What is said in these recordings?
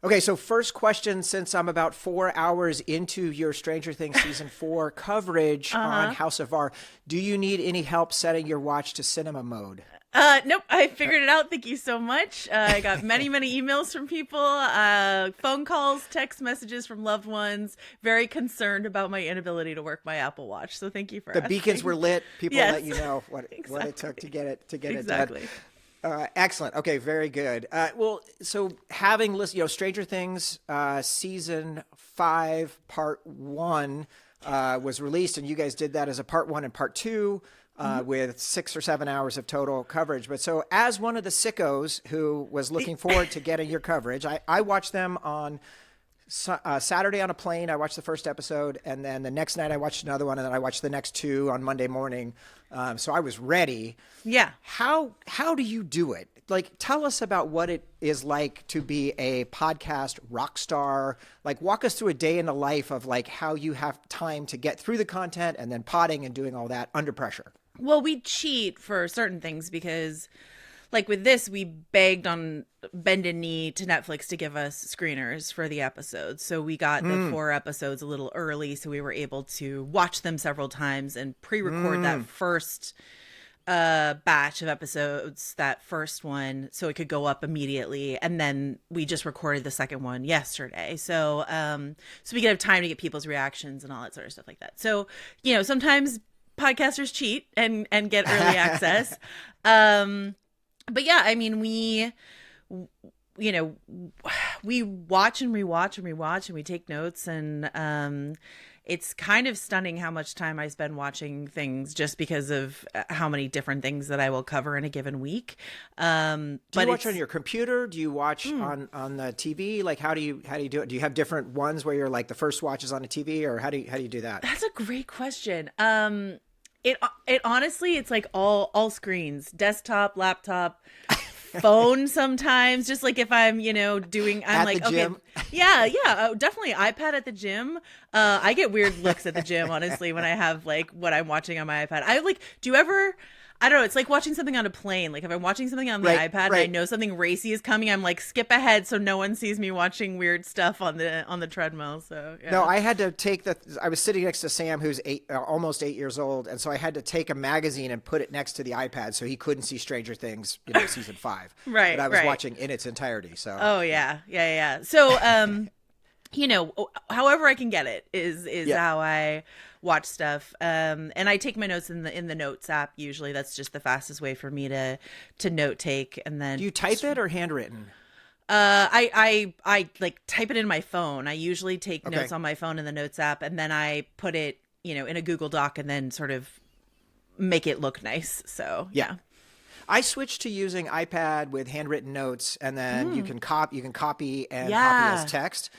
Okay, so first question, since I'm about 4 hours into your Stranger Things season 4 coverage on House of R, do you need any help setting your watch to cinema mode? Nope, I figured it out. Thank you so much. I got many, many emails from people, phone calls, text messages from loved ones, very concerned about my inability to work my Apple Watch. So thank you for The asking. beacons were lit. People Yes. let you know what Exactly. it took to get it Exactly. done. Excellent. Okay, very good. Well, so having listened, Stranger Things season 5 part 1 was released, and you guys did that as a part 1 and part 2 with 6 or 7 hours of total coverage. But so, as one of the sickos who was looking forward to getting your coverage, I watched them on Saturday on a plane. I watched the first episode, and then the next night I watched another one, and then I watched the next 2 on Monday morning. So I was ready. Yeah. How do you do it? Like, tell us about what it is like to be a podcast rock star. Like, walk us through a day in the life of like how you have time to get through the content and then potting and doing all that under pressure. Well, we cheat for certain things because, like with this, we begged on bended knee to Netflix to give us screeners for the episodes. So we got the 4 episodes a little early, so we were able to watch them several times and pre-record that first batch of episodes, that first one, so it could go up immediately. And then we just recorded the second one yesterday. So so we could have time to get people's reactions and all that sort of stuff like that. So, sometimes podcasters cheat and get early access. But yeah, I mean, we watch and rewatch and rewatch, and we take notes, and it's kind of stunning how much time I spend watching things just because of how many different things that I will cover in a given week. Do you watch on your computer? Do you watch on the TV? Like, how do you do it? Do you have different ones where you're like the first watch is on a TV, or how do you do that? That's a great question. It honestly, it's like all screens, desktop, laptop, phone sometimes, just like if I'm, I'm At like, the okay, gym? yeah, definitely iPad at the gym. I get weird looks at the gym, honestly, when I have like what I'm watching on my iPad. Do you ever, I don't know, it's like watching something on a plane. Like if I'm watching something on the iPad and I know something racy is coming, I'm like, skip ahead so no one sees me watching weird stuff on the treadmill. So yeah. No, I had to take I was sitting next to Sam, who's almost 8 years old, and so I had to take a magazine and put it next to the iPad so he couldn't see Stranger Things, season 5. Right. But I was watching in its entirety. So. Oh yeah. So however I can get it is how I watch stuff. And I take my notes in the Notes app. Usually that's just the fastest way for me to note take. And then do you type it or handwritten? I like type it in my phone. I usually take notes on my phone in the Notes app, and then I put it, in a Google Doc, and then sort of make it look nice. So yeah. I switched to using iPad with handwritten notes, and then you can copy and copy as text.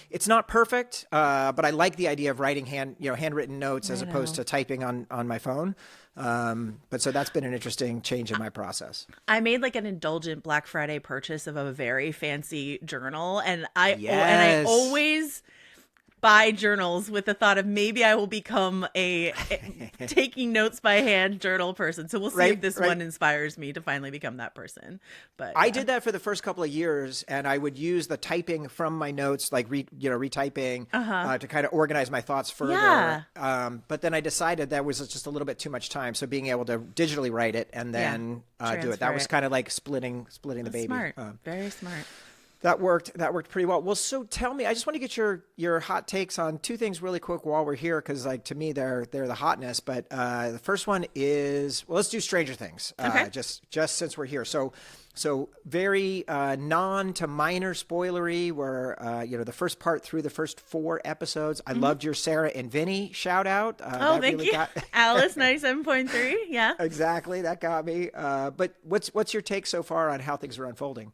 It's not perfect, but I like the idea of writing handwritten notes as opposed to typing on my phone. But so that's been an interesting change in my process. I made like an indulgent Black Friday purchase of a very fancy journal, and I always buy journals with the thought of maybe I will become a taking notes by hand journal person. So we'll see if this one inspires me to finally become that person. But I did that for the first couple of years, and I would use the typing from my notes, like retyping, to kind of organize my thoughts further. Yeah. But then I decided that was just a little bit too much time. So being able to digitally write it and then do it, that was kind of like splitting the baby. Smart. Very smart. That worked pretty well. Well, so tell me, I just want to get your hot takes on 2 things really quick while we're here, because like to me they're the hotness. But the first one is, well, let's do Stranger Things. Okay. Just since we're here, so very non to minor spoilery. Where the first part through the first 4 episodes, I loved your Sarah and Vinny shout out. Thank you, Alice 97.3. Yeah, exactly, that got me. But what's your take so far on how things are unfolding?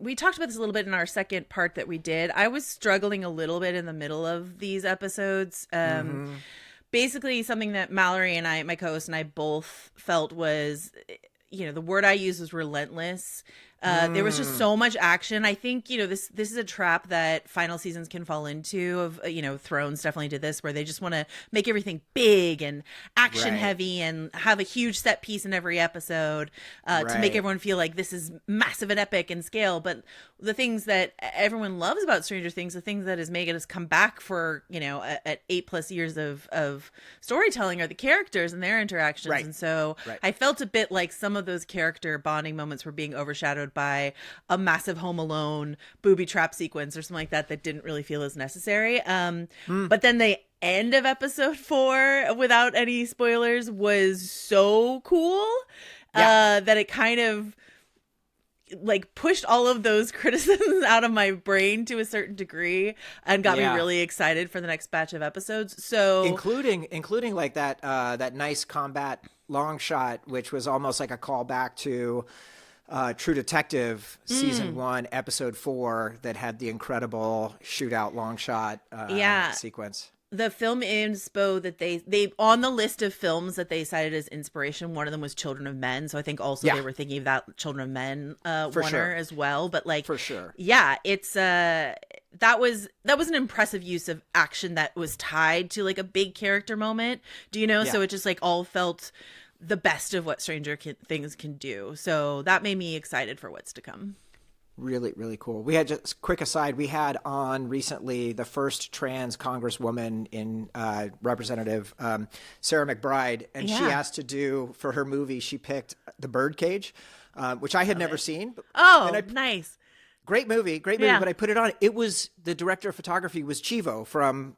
We talked about this a little bit in our second part that we did. I was struggling a little bit in the middle of these episodes. Basically something that Mallory and I, my co-host, and I both felt was, the word I used was relentless. There was just so much action. I think, this is a trap that final seasons can fall into of, Thrones definitely did this, where they just want to make everything big and action heavy and have a huge set piece in every episode to make everyone feel like this is massive and epic in scale. But the things that everyone loves about Stranger Things, the things that has made us come back for, at 8+ years of storytelling are the characters and their interactions. And so I felt a bit like some of those character bonding moments were being overshadowed by a massive Home Alone booby trap sequence or something like that didn't really feel as necessary. But then the end of episode 4, without any spoilers, was so cool that it kind of like pushed all of those criticisms out of my brain to a certain degree and got me really excited for the next batch of episodes. So including like that nice combat long shot, which was almost like a callback to True Detective season 1, episode 4, that had the incredible shootout long shot sequence. The film inspo that they on the list of films that they cited as inspiration, one of them was Children of Men. So I think also they were thinking of that Children of Men winner as well. But like, for sure, it's that was an impressive use of action that was tied to like a big character moment. Do you know? So it just like all felt the best of what Stranger Things can do. So that made me excited for what's to come. Really, really cool. We had, just quick aside, we had on recently the first trans congresswoman in Representative Sarah McBride, and she asked to do, for her movie, she picked The Birdcage, which I had never seen. Nice. Great movie, but I put it on. It was, the director of photography was Chivo from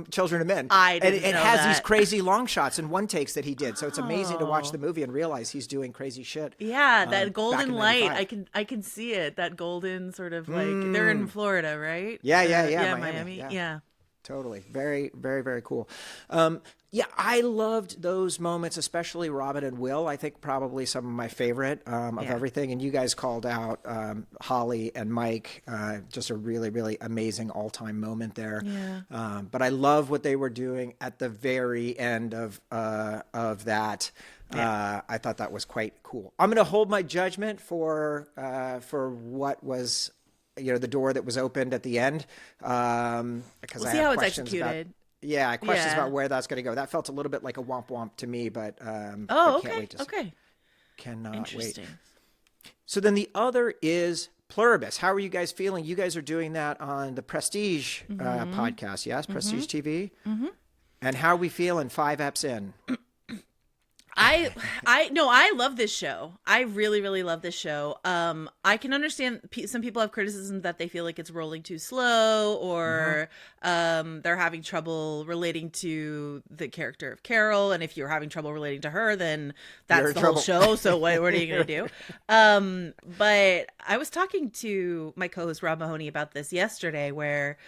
Children of Men. And it has these crazy long shots and one takes that he did. So it's amazing to watch the movie and realize he's doing crazy shit. Yeah, that golden light, I can see it. That golden sort of like, they're in Florida, right? Yeah, Miami. Yeah. Totally. Very, very, very cool. I loved those moments, especially Robin and Will. I think probably some of my favorite of everything. And you guys called out Holly and Mike, just a really, really amazing all-time moment there. Yeah. But I love what they were doing at the very end of that. I thought that was quite cool. I'm going to hold my judgment for what was, the door that was opened at the end, because we'll I see have how it's questions executed. Questions about where that's going to go. That felt a little bit like a womp womp to me, but okay. can't wait to see. Cannot wait. So then the other is Pluribus. How are you guys feeling? You guys are doing that on the Prestige podcast, yes? Prestige TV? Mm-hmm. And how are we feeling 5 eps in? I love this show. I really, really love this show. I can understand some people have criticism that they feel like it's rolling too slow, or they're having trouble relating to the character of Carol. And if you're having trouble relating to her, then that's the whole show. So what are you going to do? But I was talking to my co-host Rob Mahoney about this yesterday, where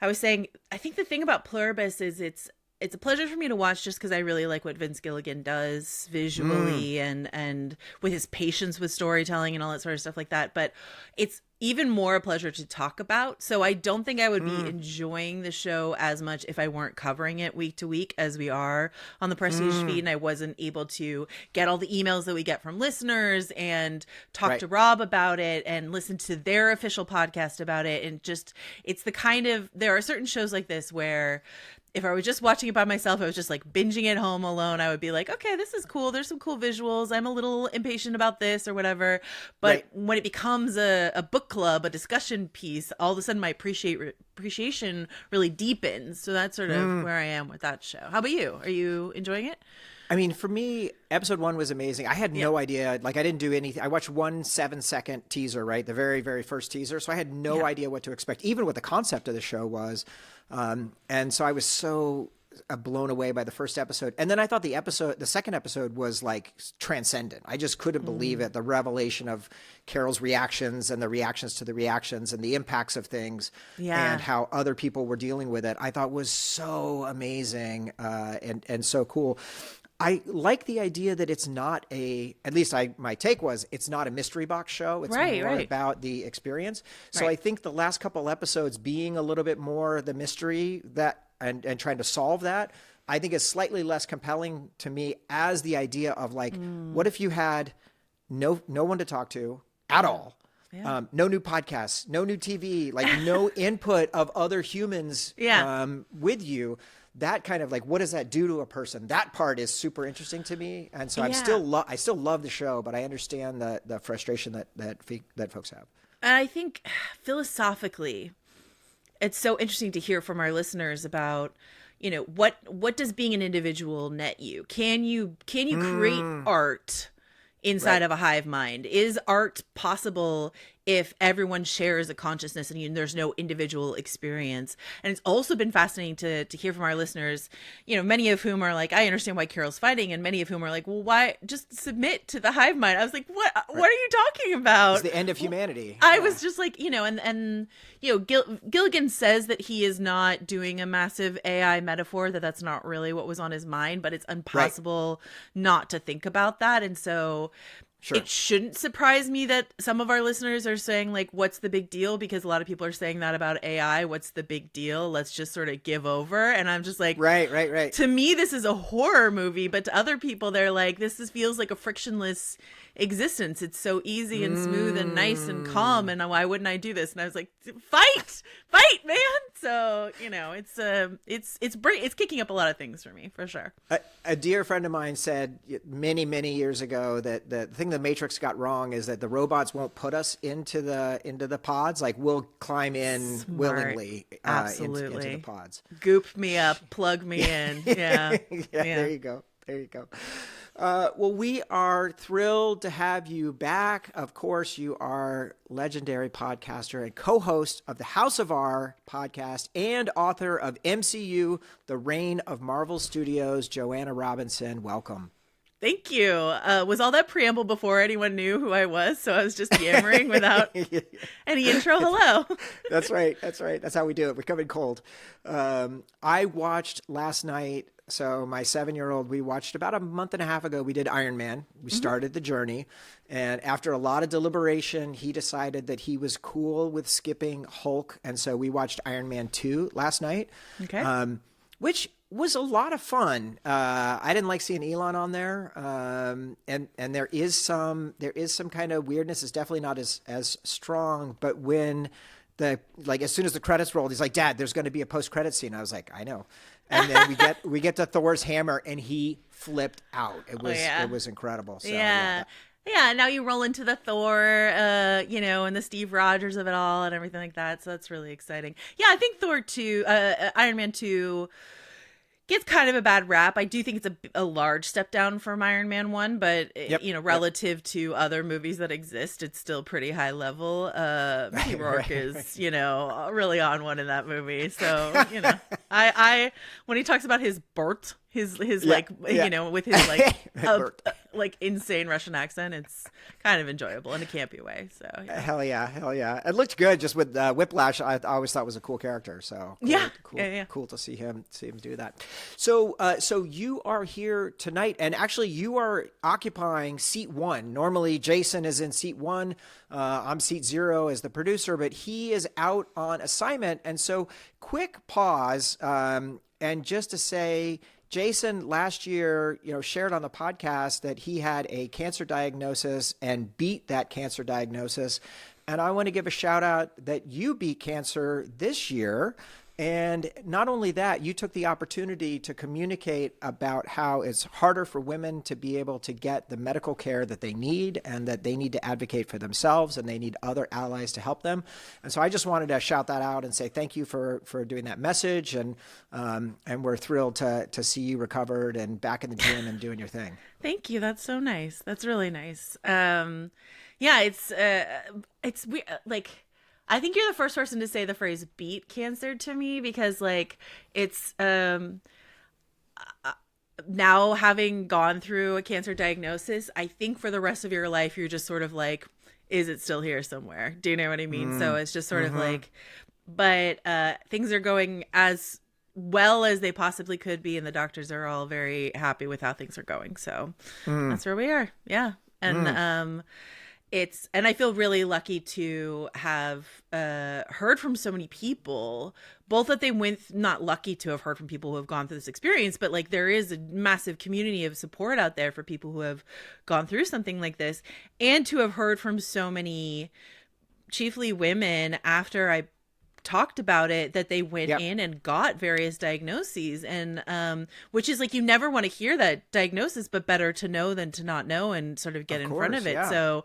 I was saying, I think the thing about Pluribus is it's a pleasure for me to watch just because I really like what Vince Gilligan does visually and with his patience with storytelling and all that sort of stuff like that. But it's even more a pleasure to talk about. So I don't think I would be enjoying the show as much if I weren't covering it week to week as we are on the Prestige feed, and I wasn't able to get all the emails that we get from listeners and talk to Rob about it and listen to their official podcast about it. And just, it's the kind of, there are certain shows like this where if I was just watching it by myself, I was just like binging it home alone, I would be like, okay, this is cool. There's some cool visuals. I'm a little impatient about this or whatever. But when it becomes a book club, a discussion piece, all of a sudden my appreciation really deepens. So that's sort of where I am with that show. How about you? Are you enjoying it? I mean, for me, episode 1 was amazing. I had no idea. Like, I didn't do anything. I watched one 7-second teaser, right? The very, very first teaser. So I had no idea what to expect, even what the concept of the show was. And so I was so blown away by the first episode. And then I thought the second episode was like transcendent. I just couldn't believe it. The revelation of Carol's reactions and the reactions to the reactions and the impacts of things and how other people were dealing with it, I thought was so amazing and so cool. I like the idea that it's not at least my take was, it's not a mystery box show. It's more about the experience. So I think the last couple episodes being a little bit more the mystery and trying to solve that, I think is slightly less compelling to me as the idea of like, what if you had no one to talk to? at all. Yeah. No new podcasts, no new TV, like no input of other humans with you. That kind of like, what does that do to a person? That part is super interesting to me. And so I still love the show, but I understand the frustration that folks have. And I think philosophically, it's so interesting to hear from our listeners about, what does being an individual net you? Can you create art inside of a hive mind? Is art possible if everyone shares a consciousness and there's no individual experience? And it's also been fascinating to hear from our listeners, many of whom are like, I understand why Carol's fighting, and many of whom are like, well, why just submit to the hive mind? I was like, what are you talking about? It's the end of humanity. I was just like, Gilligan says that he is not doing a massive AI metaphor, that's not really what was on his mind, but it's impossible not to think about that. And so it shouldn't surprise me that some of our listeners are saying, like, what's the big deal? Because a lot of people are saying that about AI. What's the big deal? Let's just sort of give over. And I'm just like, right. To me, this is a horror movie, but to other people, they're like, feels like a frictionless existence. It's so easy and smooth and nice and calm, and why wouldn't I do this? And I was like, fight, man. So it's kicking up a lot of things for me, for sure. A dear friend of mine said many years ago that the thing the Matrix got wrong is that the robots won't put us into the pods. Like, we'll climb in willingly into the pods. Goop me up, plug me in. Yeah. There you go. Well, we are thrilled to have you back. Of course, you are legendary podcaster and co-host of the House of R podcast and author of MCU, The Reign of Marvel Studios. Joanna Robinson, welcome. Thank you. Was all that preamble before anyone knew who I was? So I was just yammering without any intro. Hello. That's right. That's how we do it. We're coming cold. I watched last night. So my 7-year-old, we watched about a month and a half ago. We did Iron Man. We started the journey. And after a lot of deliberation, he decided that he was cool with skipping Hulk. And so we watched Iron Man 2 last night, which was a lot of fun. I didn't like seeing Elon on there. And there is some kind of weirdness. It's definitely not as strong. But when as soon as the credits rolled, he's like, Dad, there's going to be a post-credit scene. I was like, I know. And then we get to Thor's hammer, and he flipped out. It was incredible. So, yeah. Now you roll into the Thor, and the Steve Rogers of it all and everything like that. So that's really exciting. Yeah, I think Thor 2, Iron Man 2 gets kind of a bad rap. I do think it's a large step down from Iron Man 1, but relative to other movies that exist, it's still pretty high level. Mickey Rourke is, really on one in that movie. So, I when he talks about his Bert, with his like insane Russian accent, it's kind of enjoyable in a campy way. So hell yeah, it looked good. Just with Whiplash, I always thought was a cool character. So cool to see him do that. So you are here tonight, and actually you are occupying seat 1. Normally Jason is in seat 1. I'm seat 0 as the producer, but he is out on assignment, and so quick pause, and just to say, Jason last year, shared on the podcast that he had a cancer diagnosis and beat that cancer diagnosis. And I want to give a shout out that you beat cancer this year. And not only that, you took the opportunity to communicate about how it's harder for women to be able to get the medical care that they need, and that they need to advocate for themselves, and they need other allies to help them. And so I just wanted to shout that out and say thank you for doing that message. And we're thrilled to see you recovered and back in the gym and doing your thing. Thank you. That's so nice. That's really nice. It's like, I think you're the first person to say the phrase beat cancer to me, because it's now having gone through a cancer diagnosis, I think for the rest of your life, you're just sort of like, is it still here somewhere? Do you know what I mean? So it's just sort of like, but things are going as well as they possibly could be, and the doctors are all very happy with how things are going. So that's where we are. Yeah. And and I feel really lucky to have heard from so many people, both that they went, not lucky to have heard from people who have gone through this experience, but like there is a massive community of support out there for people who have gone through something like this, and to have heard from so many, chiefly women, after I talked about it, that they went in and got various diagnoses, and which is like, you never want to hear that diagnosis, but better to know than to not know, and sort of get in front of it. So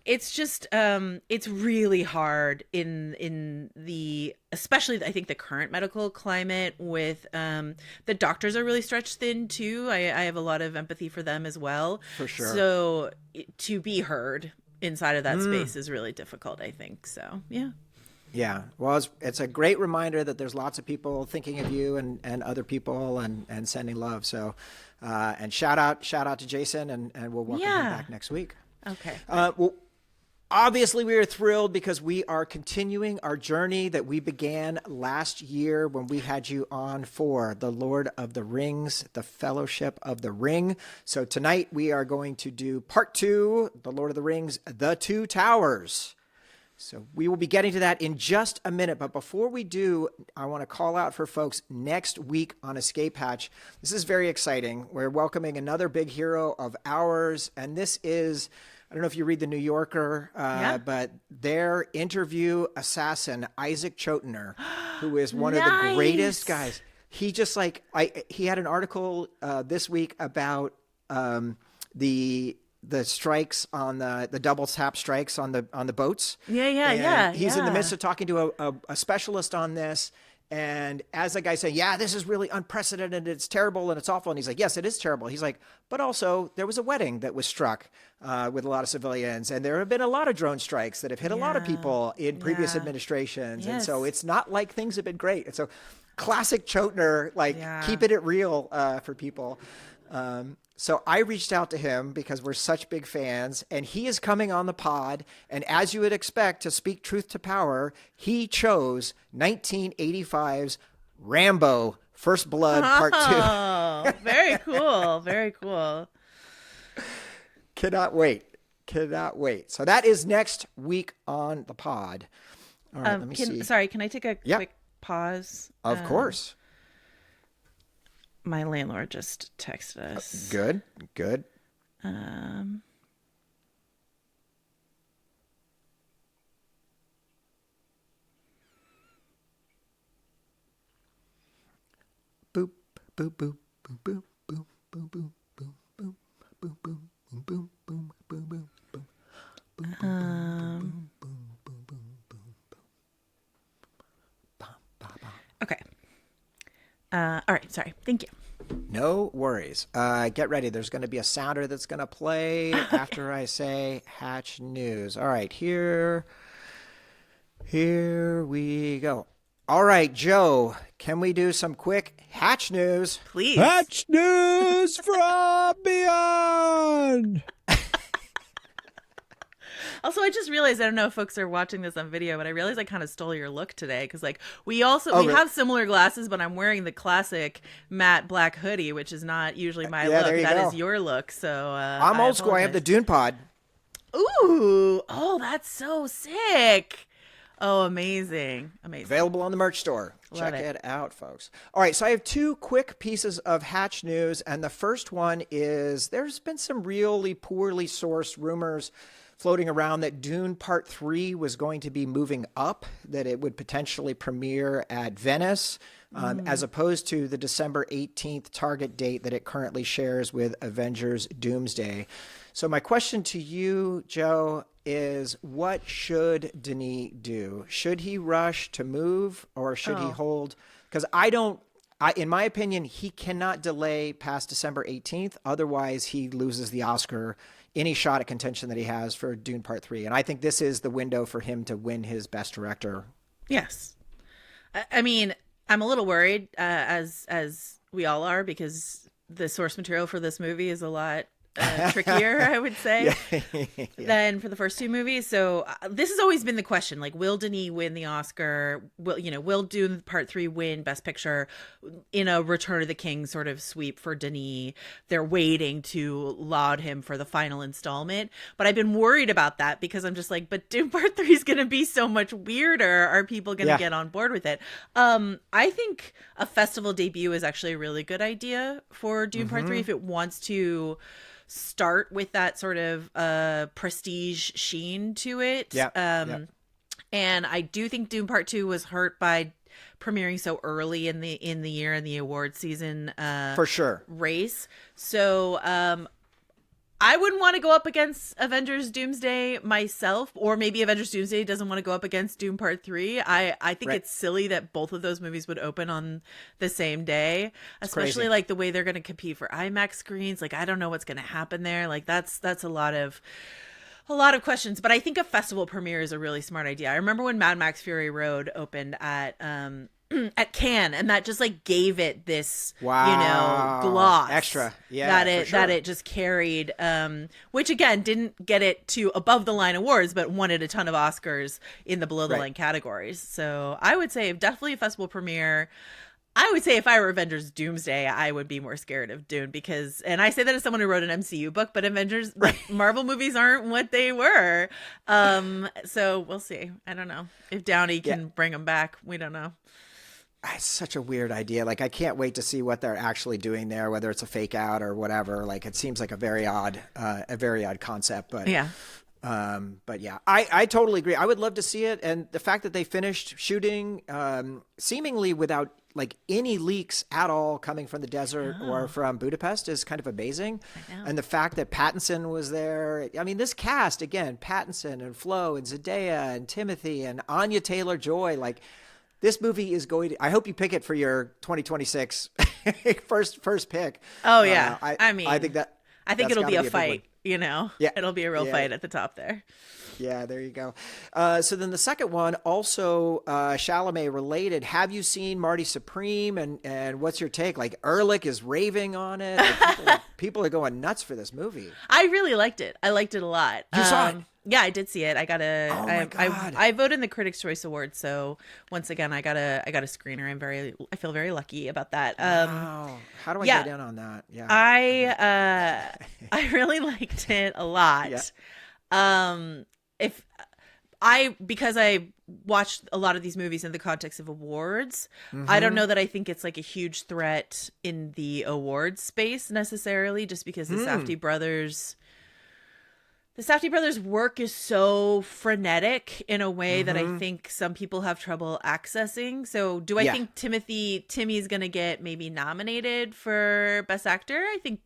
it's just it's really hard in the, especially I think the current medical climate, with the doctors are really stretched thin too. I have a lot of empathy for them as well, for sure. So to be heard inside of that space is really difficult, I think. So yeah, well, it's a great reminder that there's lots of people thinking of you and other people, and sending love. So, and shout out to Jason, and we'll welcome him back next week. Okay. Well, obviously we are thrilled because we are continuing our journey that we began last year when we had you on for The Lord of the Rings, The Fellowship of the Ring. So tonight we are going to do part 2, The Lord of the Rings, The Two Towers. So we will be getting to that in just a minute. But before we do, I want to call out for folks next week on Escape Hatch. This is very exciting. We're welcoming another big hero of ours. And this is, I don't know if you read The New Yorker, but their interview assassin, Isaac Chotiner, who is one of the greatest guys. He just he had an article this week about the strikes on the double tap strikes on the boats. He's in the midst of talking to a specialist on this. And as the guy saying, this is really unprecedented. It's terrible and it's awful. And he's like, yes, it is terrible. He's like, but also there was a wedding that was struck with a lot of civilians. And there have been a lot of drone strikes that have hit a lot of people in previous administrations. And so it's not like things have been great. And so classic Chotiner, keeping it real for people. So I reached out to him because we're such big fans, and he is coming on the pod. And as you would expect, to speak truth to power, he chose 1985's Rambo: First Blood Part 2. Very cool. Very cool. Cannot wait. So that is next week on the pod. All right, let me see. Sorry, can I take a quick pause? Of course. My landlord just texted us. Good. Boop, boop, boop, boop, boop, boop, boop, boop, boop, boop, boop, boop, boop, boop, boop, Okay. All right. Sorry. Thank you. No worries. Get ready. There's going to be a sounder that's going to play after I say Hatch News. All right. Here we go. All right, Joe, can we do some quick Hatch News? Please. Hatch News from beyond. Also, I just realized, I don't know if folks are watching this on video, but I realized I kind of stole your look today, because we have similar glasses, but I'm wearing the classic matte black hoodie, which is not usually my look. That is your look. So I'm old school. I have the Dune Pod. Ooh, oh, that's so sick. Oh, amazing. Available on the merch store. Check it out, folks. All right, so I have 2 quick pieces of Hatch News, and the first one is there's been some really poorly sourced rumors floating around that Dune Part 3 was going to be moving up, that it would potentially premiere at Venice, as opposed to the December 18th target date that it currently shares with Avengers Doomsday. So my question to you, Joe, is what should Denis do? Should he rush to move, or should he hold? Because in my opinion, he cannot delay past December 18th. Otherwise, he loses the Oscar, any shot at contention that he has for Dune Part 3. And I think this is the window for him to win his Best Director. Yes. I mean, I'm a little worried, as we all are, because the source material for this movie is a lot trickier, I would say, Yeah. than for the first two movies. So this has always been the question: like, will Denis win the Oscar? Will Dune Part 3 win Best Picture in a Return of the King sort of sweep for Denis? They're waiting to laud him for the final installment, but I've been worried about that because I'm just like, but Dune Part 3 is going to be so much weirder. Are people going to get on board with it? I think a festival debut is actually a really good idea for Dune Part 3 if it wants to start with that sort of prestige sheen to it. And I do think Dune Part 2 was hurt by premiering so early in the year in the award season for sure race. So I wouldn't want to go up against Avengers Doomsday myself, or maybe Avengers Doomsday doesn't want to go up against Doom Part 3. I think it's silly that both of those movies would open on the same day, especially like the way they're going to compete for IMAX screens. Like, I don't know what's going to happen there. Like, that's a lot of questions, but I think a festival premiere is a really smart idea. I remember when Mad Max Fury Road opened at Cannes, and that just like gave it this gloss extra that it just carried, which again didn't get it to above the line awards, but won it a ton of Oscars in the below the line categories. So I would say definitely a festival premiere. I would say if I were Avengers Doomsday, I would be more scared of Dune and I say that as someone who wrote an MCU book, but Avengers, Marvel movies aren't what they were. So we'll see. I don't know if Downey can bring them back. We don't know. It's such a weird idea. Like, I can't wait to see what they're actually doing there, whether it's a fake out or whatever. Like, it seems like a very odd concept, but yeah. I totally agree. I would love to see it. And the fact that they finished shooting, seemingly without like any leaks at all coming from the desert or from Budapest is kind of amazing. And the fact that Pattinson was there, I mean, this cast again, Pattinson and Flo and Zendaya and Timothy and Anya Taylor-Joy, like, this movie is going to, I hope you pick it for your 2026 first pick. Oh yeah. I think it'll be a fight, Yeah. It'll be a real fight at the top there. Yeah, there you go. So then the second one, also Chalamet related. Have you seen Marty Supreme? And what's your take? Like, Ehrlich is raving on it. People are going nuts for this movie. I really liked it. I liked it a lot. You saw it? Yeah, I did see it. I voted in the Critics' Choice Awards, so once again, I got a screener. I feel very lucky about that. Wow. How do I get in on that? Yeah, I really liked it a lot. Yeah. Because I watched a lot of these movies in the context of awards, I don't know that I think it's like a huge threat in the awards space necessarily, just because the Safdie brothers work is so frenetic in a way that I think some people have trouble accessing. So do I think Timmy's going to get maybe nominated for Best Actor? I think,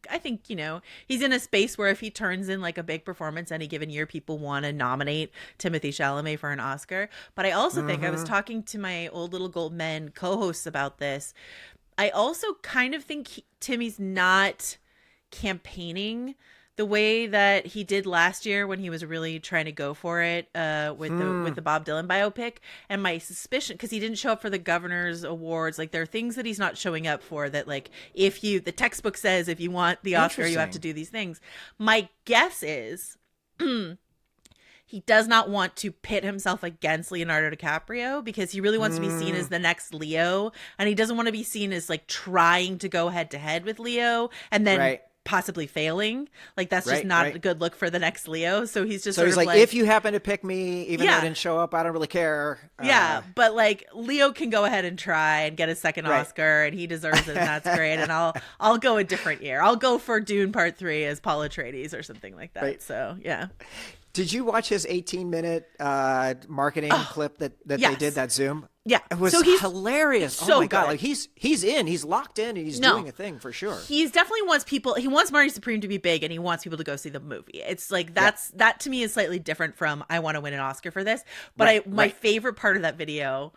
he's in a space where if he turns in like a big performance any given year, people want to nominate Timothée Chalamet for an Oscar. But I also think, I was talking to my old Little Gold Men co-hosts about this. I also kind of think Timmy's not campaigning the way that he did last year when he was really trying to go for it with the Bob Dylan biopic. And my suspicion, because he didn't show up for the Governor's Awards, like there are things that he's not showing up for that, like, the textbook says if you want the Oscar, you have to do these things. My guess is he does not want to pit himself against Leonardo DiCaprio because he really wants to be seen as the next Leo. And he doesn't want to be seen as like trying to go head to head with Leo and then possibly failing. Like, that's just not a good look for the next Leo. So he's just like, if you happen to pick me, even though I didn't show up, I don't really care. But like, Leo can go ahead and try and get a second Oscar, and he deserves it, and that's great. And I'll go a different year. I'll go for Dune Part 3 as Paul Atreides or something like that. So yeah. Did you watch his 18-minute marketing clip that they did, that Zoom? Yeah. It was hilarious. Oh my God. Like, he's locked in, and he's doing a thing for sure. He definitely wants Marty Supreme to be big, and he wants people to go see the movie. It's like, that to me is slightly different from I want to win an Oscar for this. But my favorite part of that video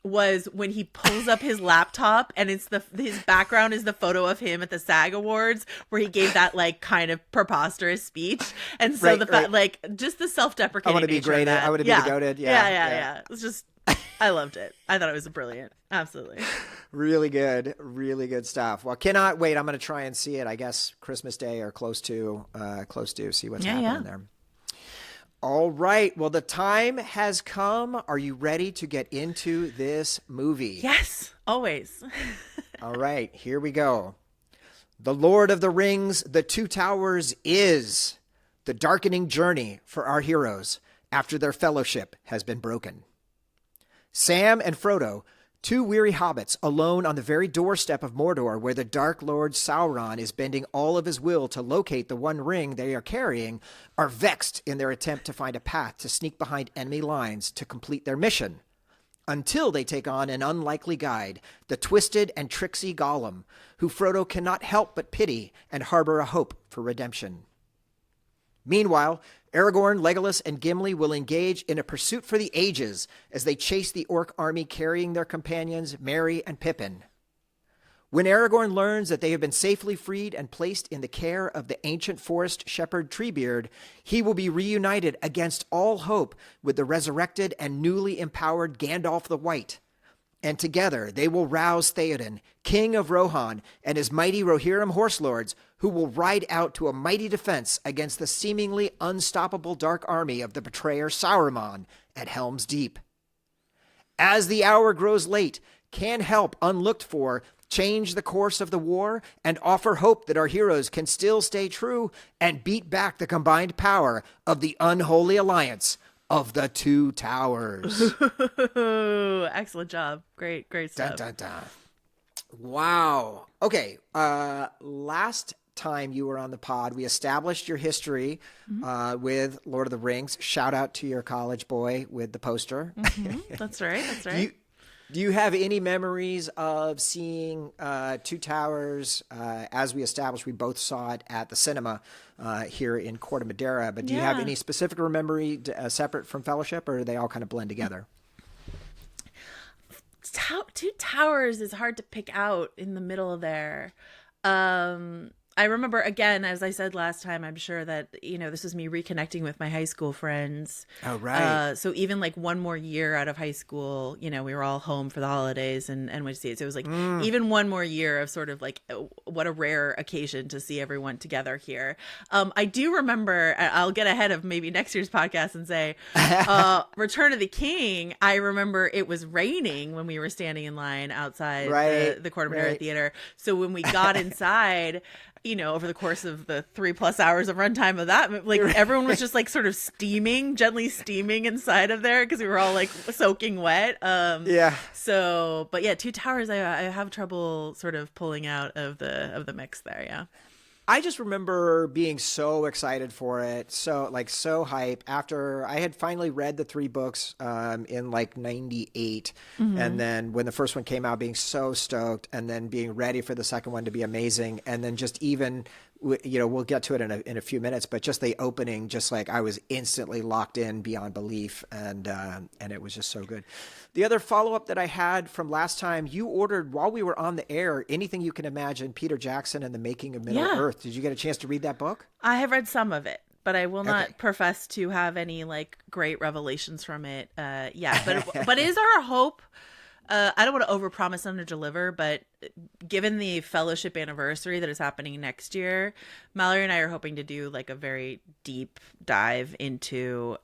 was when he pulls up his laptop and it's his background is the photo of him at the SAG Awards where he gave that like kind of preposterous speech. And so like just the self-deprecating. I want to be great. I want to be the goated. Yeah. It's just, I loved it. I thought it was brilliant. Absolutely. Really good stuff. Well, cannot wait. I'm going to try and see it. I guess Christmas Day or close to see what's happening there. All right. Well, the time has come. Are you ready to get into this movie? Yes, always. All right. Here we go. The Lord of the Rings, The Two Towers is the darkening journey for our heroes after their fellowship has been broken. Sam and Frodo, two weary hobbits alone on the very doorstep of Mordor, where the Dark Lord Sauron is bending all of his will to locate the one ring they are carrying, are vexed in their attempt to find a path to sneak behind enemy lines to complete their mission, until they take on an unlikely guide, the twisted and tricksy Gollum, who Frodo cannot help but pity and harbor a hope for redemption. Meanwhile, Aragorn, Legolas, and Gimli will engage in a pursuit for the ages as they chase the orc army carrying their companions Merry and Pippin. When Aragorn learns that they have been safely freed and placed in the care of the ancient forest shepherd Treebeard, he will be reunited against all hope with the resurrected and newly empowered Gandalf the White. And together they will rouse Theoden, king of Rohan, and his mighty Rohirrim horse lords, who will ride out to a mighty defense against the seemingly unstoppable dark army of the betrayer Sauron at Helm's Deep. As the hour grows late, can help unlooked for change the course of the war and offer hope that our heroes can still stay true and beat back the combined power of the unholy alliance of the Two Towers. Excellent job. Great stuff. Dun, dun, dun. Wow. Okay. Last time you were on the pod, we established your history with Lord of the Rings. Shout out to your college boy with the poster. That's right. Do you have any memories of seeing Two Towers? As we established, we both saw it at the cinema here in Corte Madera. But do you have any specific memory separate from Fellowship, or do they all kind of blend together? Two Towers is hard to pick out in the middle of there. I remember, again, as I said last time, I'm sure that, this is me reconnecting with my high school friends. Oh, right. So even like one more year out of high school, we were all home for the holidays and went to see it. So it was like even one more year of sort of like, what a rare occasion to see everyone together here. I do remember, I'll get ahead of maybe next year's podcast and say, Return of the King, I remember it was raining when we were standing in line outside the Corte Madera Theater. So when we got inside, over the course of the 3+ hours of runtime of that, like everyone was just like sort of gently steaming inside of there because we were all like soaking wet. So, but yeah, Two Towers, I have trouble sort of pulling out of the mix there. Yeah. I just remember being so excited for it, so hype after I had finally read the 3 books in like 98. And then when the first one came out, being so stoked, and then being ready for the second one to be amazing. And then just even, we'll get to it in a few minutes, but just the opening, just like I was instantly locked in beyond belief, and it was just so good. The other follow-up that I had from last time, you ordered while we were on the air, Anything You Can Imagine, Peter Jackson and the Making of Middle-earth. Did you get a chance to read that book? I have read some of it, but I will not profess to have any like great revelations from it. But is our hope? I don't want to overpromise and underdeliver, but given the Fellowship anniversary that is happening next year, Mallory and I are hoping to do like a very deep dive into,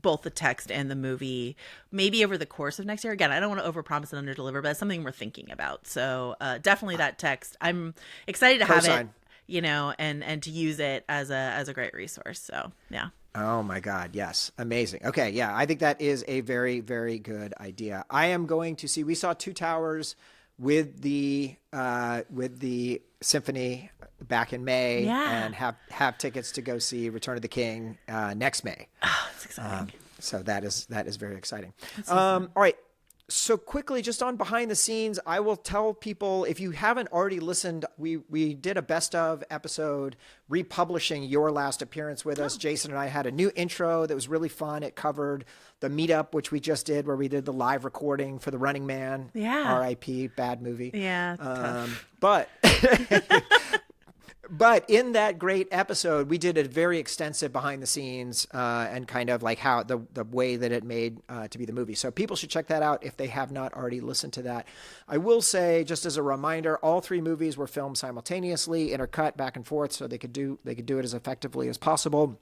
both the text and the movie, maybe over the course of next year. Again, I don't want to overpromise and underdeliver, but that's something we're thinking about. So definitely that text. I'm excited to have it, and to use it as a great resource. So yeah. Oh my God. Yes. Amazing. Okay. Yeah. I think that is a very, very good idea. I am going to see, we saw Two Towers with the symphony back in May, and have tickets to go see Return of the King next May. Oh, that's exciting. So that is very exciting. All right. So quickly, just on behind the scenes, I will tell people, if you haven't already listened, we did a best of episode republishing your last appearance with us. Jason and I had a new intro that was really fun. It covered the meetup, which we just did, where we did the live recording for The Running Man. Yeah. R.I.P. Bad movie. Yeah. But But in that great episode, we did a very extensive behind the scenes and kind of like how the way that it made to be the movie. So people should check that out if they have not already listened to that. I will say, just as a reminder, all 3 movies were filmed simultaneously, intercut back and forth, so they could do it as effectively as possible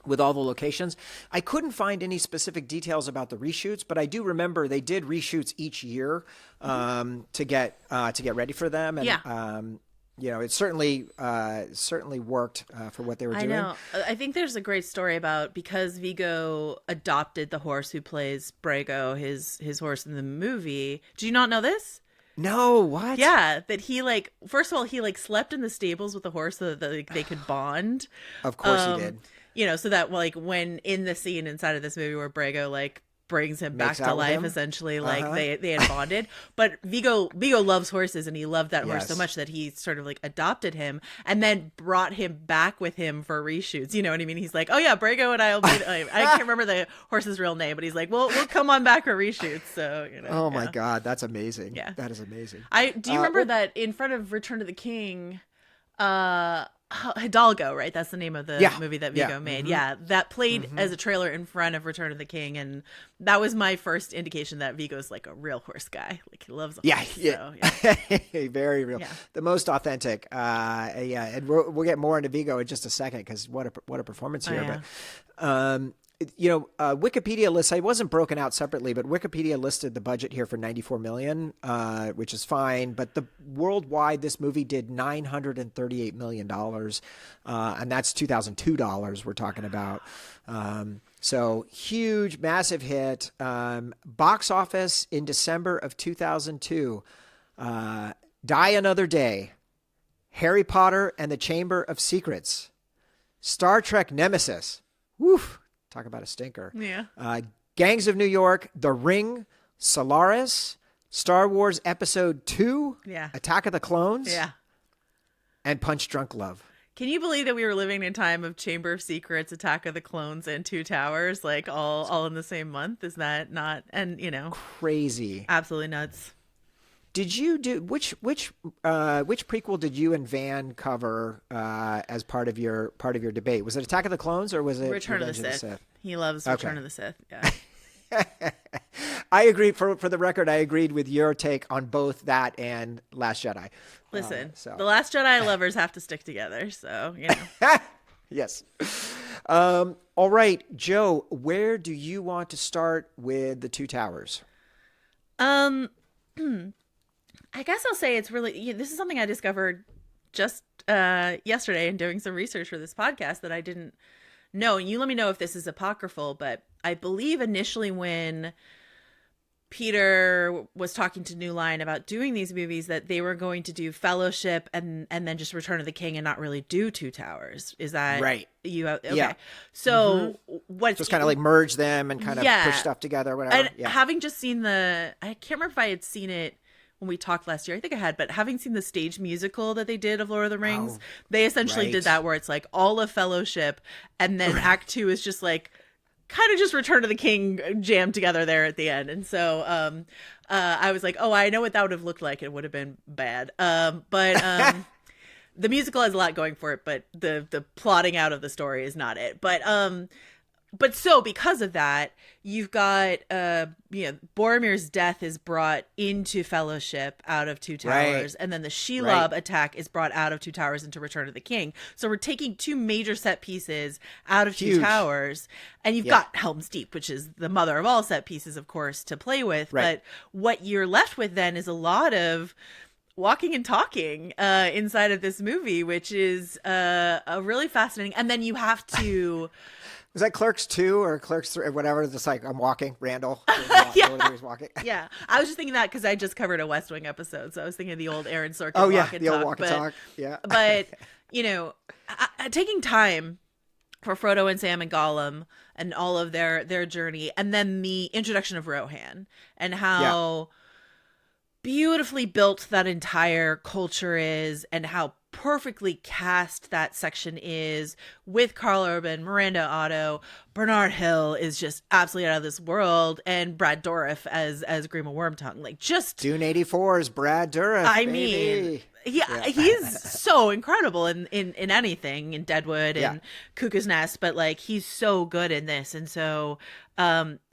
with all the locations. I couldn't find any specific details about the reshoots, but I do remember they did reshoots each year to get ready for them. And, it certainly worked for what they were doing. I know. I think there's a great story about because Vigo adopted the horse who plays Brago, his horse in the movie. Do you not know this? No, what? Yeah, that he first of all, he slept in the stables with the horse so that they could bond. Of course he did. So that when in the scene inside of this movie where Brago brings him back Makes to out with life, him? essentially, they had bonded. But Vigo loves horses, and he loved that horse so Yes. much that he sort of adopted him and then brought him back with him for reshoots. You know what I mean? He's like, oh yeah, Brago and I can't remember the horse's real name, but he's like, we'll come on back for reshoots. So Oh my God, that's amazing. Yeah. That is amazing. Do you remember that in front of Return of the King, Hidalgo, right? That's the name of the movie that Vigo made. Mm-hmm. Yeah, that played as a trailer in front of Return of the King, and that was my first indication that Vigo's a real horse guy. He loves a horse. Yeah. So, Very real. Yeah. The most authentic. And we'll get more into Vigo in just a second because what a performance here. yeah. But Wikipedia lists, it wasn't broken out separately, but Wikipedia listed the budget here for $94 million, which is fine. But worldwide, this movie did $938 million. And that's 2002 dollars we're talking about. So huge, massive hit. Box office in December of 2002. Die Another Day. Harry Potter and the Chamber of Secrets. Star Trek Nemesis. Woof. Talk about a stinker. Yeah. Gangs of New York, The Ring, Solaris, Star Wars Episode 2, Yeah. Attack of the Clones, Yeah. and Punch Drunk Love. Can you believe that we were living in a time of Chamber of Secrets, Attack of the Clones, and Two Towers, all in the same month? Is that not? And Crazy. absolutely nuts. Did you do which prequel did you and Van cover as part of your debate? Was it Attack of the Clones or was it Return of the Revenge Sith. He loves Okay. Return of the Sith. Yeah. I agree. For the record, I agreed with your take on both that and Last Jedi. Listen, So. the Last Jedi lovers have to stick together. So Yes. All right, Joe, where do you want to start with the Two Towers? I guess I'll say it's really, this is something I discovered just yesterday in doing some research for this podcast that I didn't know. And you let me know if this is apocryphal, but I believe initially when Peter was talking to New Line about doing these movies that they were going to do Fellowship and then just Return of the King and not really do Two Towers. Is that Right. Okay. Yeah. So what's Just kind of merge them and kind of push stuff together, whatever. And having just seen I can't remember if I had seen it when we talked last year. I think I had, but having seen the stage musical that they did of Lord of the Rings, they essentially right. did that where it's all of Fellowship and then Act 2 is just kind of just Return of the King jammed together there at the end. And so I was like, oh, I know what that would have looked like. It would have been bad. But the musical has a lot going for it, but the plotting out of the story is not it. But so because of that, you've got Boromir's death is brought into Fellowship out of Two Towers, and then the Shelob attack is brought out of Two Towers into Return of the King. So we're taking two major set pieces out of Two Towers, and you've got Helm's Deep, which is the mother of all set pieces, of course, to play with. Right. But what you're left with then is a lot of walking and talking inside of this movie, which is a really fascinating. And then you have to. Was that Clerks 2 or Clerks 3 or whatever? Just I'm walking, Randall. He's walking. Yeah. I was just thinking that because I just covered a West Wing episode. So I was thinking of the old Aaron Sorkin Oh, yeah. walk and The old talk. walk and talk. Yeah. But, taking time for Frodo and Sam and Gollum and all of their journey, and then the introduction of Rohan and how beautifully built that entire culture is and how perfectly cast that section is with Carl Urban, Miranda Otto, Bernard Hill is just absolutely out of this world, and Brad Dourif as Grima Wormtongue. Like, just Dune 84's Brad Dourif. I baby. mean, yeah, he's so incredible in anything, in Deadwood and Cuckoo's Nest, but like he's so good in this. And so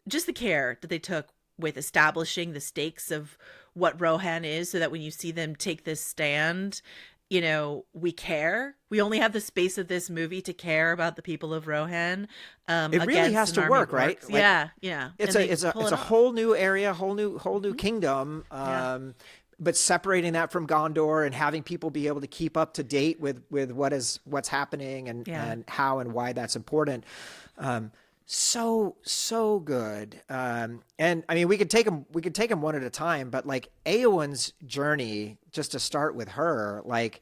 just the care that they took with establishing the stakes of what Rohan is, so that when you see them take this stand, you know, we care. We only have the space of this movie to care about the people of Rohan. It really has to work, right? Like, yeah. It's a whole new area, whole new kingdom. But separating that from Gondor and having people be able to keep up to date with what's happening and how and why that's important. So good. And I mean, we could take them one at a time, but like Eowyn's journey, just to start with her, like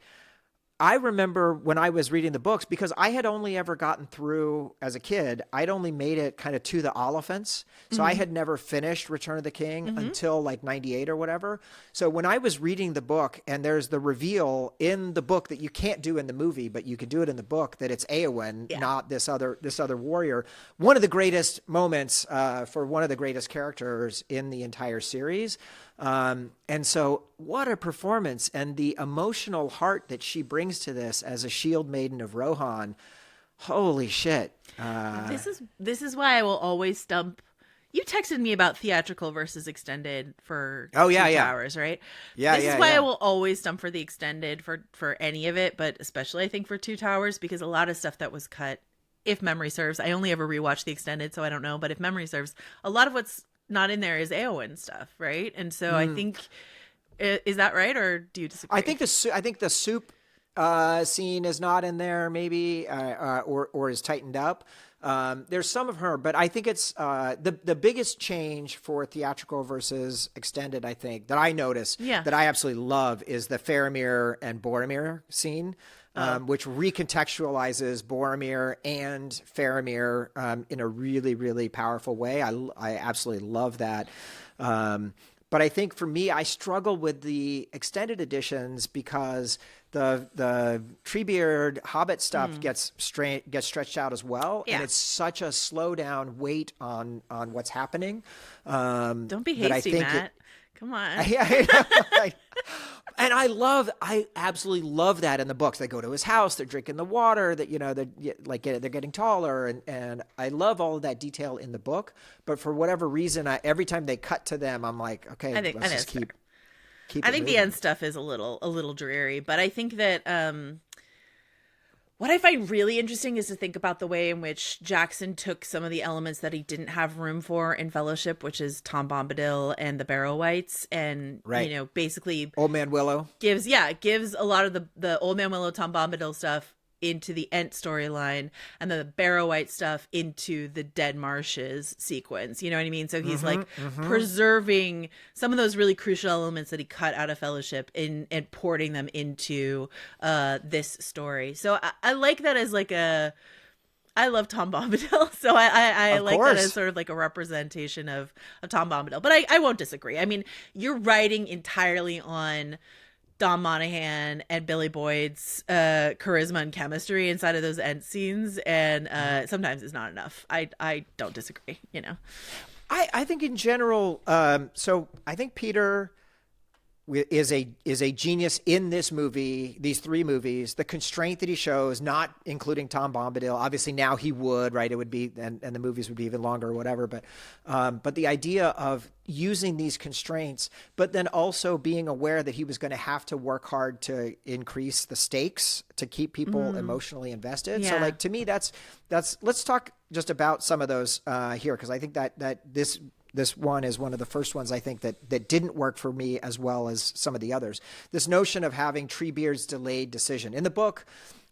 I remember when I was reading the books, because I had only ever gotten through as a kid, I'd only made it kind of to the Oliphants. So I had never finished Return of the King until like 98 or whatever. So when I was reading the book and there's the reveal in the book that you can't do in the movie, but you can do it in the book, that it's Eowyn, not this other warrior. One of the greatest moments for one of the greatest characters in the entire series. And so what a performance, and the emotional heart that she brings to this as a shield maiden of Rohan. Holy shit. This is why I will always stump. You texted me about theatrical versus extended for Two Towers, right? This is why I will always stump for the extended for any of it, but especially I think for Two Towers, because a lot of stuff that was cut, if memory serves, I only ever rewatched the extended, so I don't know, but if memory serves, a lot of what's not in there is Eowyn stuff, right? And so I think, is that right, or do you disagree? I think the soup scene is not in there, maybe, or is tightened up. There's some of her, but I think it's the biggest change for theatrical versus extended, I think, that I notice, that I absolutely love, is the Faramir and Boromir scene. Which recontextualizes Boromir and Faramir in a really, really powerful way. I absolutely love that. But I think for me, I struggle with the extended editions because the Treebeard Hobbit stuff gets stretched out as well, and it's such a slow down wait on what's happening. Don't be hasty, Matt. Come on. And I absolutely love that in the books. They go to his house, they're drinking the water, that, you know, they're getting taller, and I love all of that detail in the book. But for whatever reason, every time they cut to them, I'm like, okay, let's just keep I think the end stuff is a little dreary, but I think that what I find really interesting is to think about the way in which Jackson took some of the elements that he didn't have room for in Fellowship, which is Tom Bombadil and the Barrow-wights, and you know, basically Old Man Willow gives a lot of the Old Man Willow, Tom Bombadil stuff into the Ent storyline, and then the Barrow-wight stuff into the Dead Marshes sequence. You know what I mean? So he's preserving some of those really crucial elements that he cut out of Fellowship and porting them into this story. So I like that as like I love Tom Bombadil, so I like that as sort of like a representation of Tom Bombadil. But I won't disagree. I mean, you're writing entirely on Dom Monaghan and Billy Boyd's charisma and chemistry inside of those end scenes, and sometimes it's not enough. I don't disagree, you know. I think in general, so I think Peter is a genius in this movie, these three movies. The constraint that he shows, not including Tom Bombadil, obviously now he would, right? It would be, and the movies would be even longer or whatever. But the idea of using these constraints, but then also being aware that he was going to have to work hard to increase the stakes to keep people emotionally invested. Yeah. So like, to me, that's, let's talk just about some of those here. Cause I think that this one is one of the first ones I think that didn't work for me as well as some of the others. This notion of having Treebeard's delayed decision. In the book,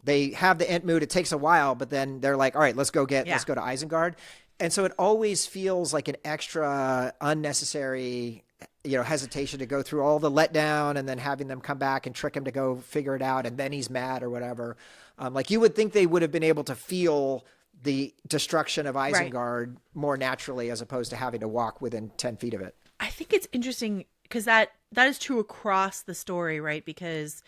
they have the Ent mood. It takes a while, but then they're like, all right, let's go to Isengard. And so it always feels like an extra unnecessary, you know, hesitation to go through all the letdown and then having them come back and trick him to go figure it out. And then he's mad or whatever. Like you would think they would have been able to feel the destruction of Isengard more naturally, as opposed to having to walk within 10 feet of it. I think it's interesting because that is true across the story, right? Because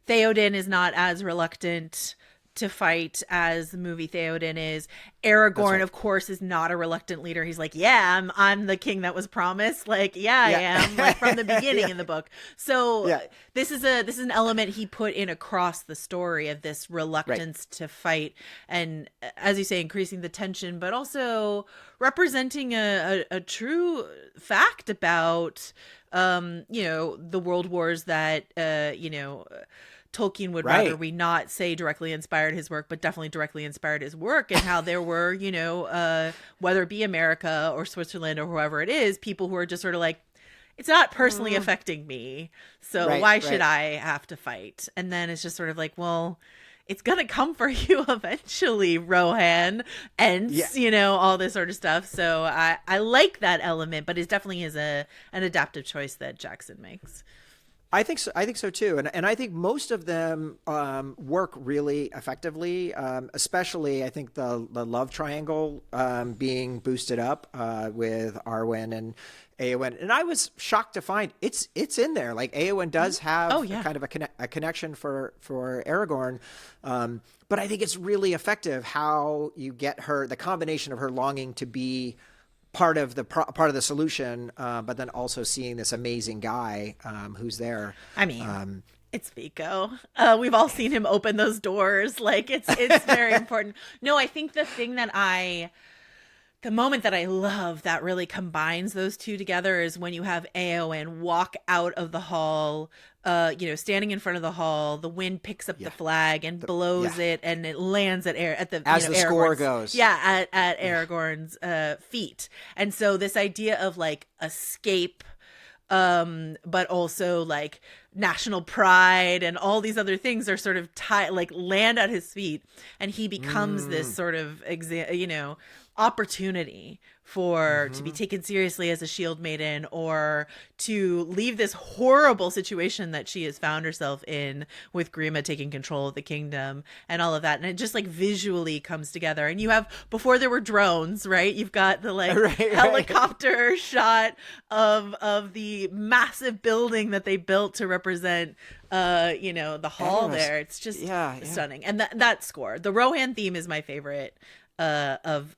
Theoden is not as reluctant to fight as the movie Theoden is. Aragorn, right. of course, is not a reluctant leader. He's like, yeah, I'm the king that was promised. Like, yeah, I am, like from the beginning in the book. So this is an element he put in across the story of this reluctance to fight, and as you say, increasing the tension, but also representing a true fact about the world wars that Tolkien would rather we not say directly inspired his work, but definitely directly inspired his work, and how there were, whether it be America or Switzerland or whoever it is, people who are just sort of like, it's not personally affecting me, so why should I have to fight? And then it's just sort of like, well, it's gonna come for you eventually, Rohan, and all this sort of stuff. So I like that element, but it definitely is an adaptive choice that Jackson makes. I think so. I think so too, and I think most of them work really effectively. Especially, I think the love triangle being boosted up with Arwen and Éowyn, and I was shocked to find it's in there. Like Éowyn does have kind of a connection for Aragorn, but I think it's really effective how you get her, the combination of her longing to be part of the solution, but then also seeing this amazing guy who's there. I mean, it's Vico. We've all seen him open those doors. Like it's very important. No, I think the moment that I love that really combines those two together is when you have Éowyn walk out of the hall, standing in front of the hall. The wind picks up the flag and blows it, and it lands at the score goes. Yeah, at Aragorn's feet. And so this idea of like escape, but also like national pride and all these other things are sort of land at his feet, and he becomes this sort of opportunity for to be taken seriously as a shield maiden, or to leave this horrible situation that she has found herself in with Grima taking control of the kingdom and all of that. And it just like visually comes together. And you have, before there were drones, right? You've got the helicopter shot of the massive building that they built to represent the hall there. It's just stunning. And that score, the Rohan theme, is my favorite of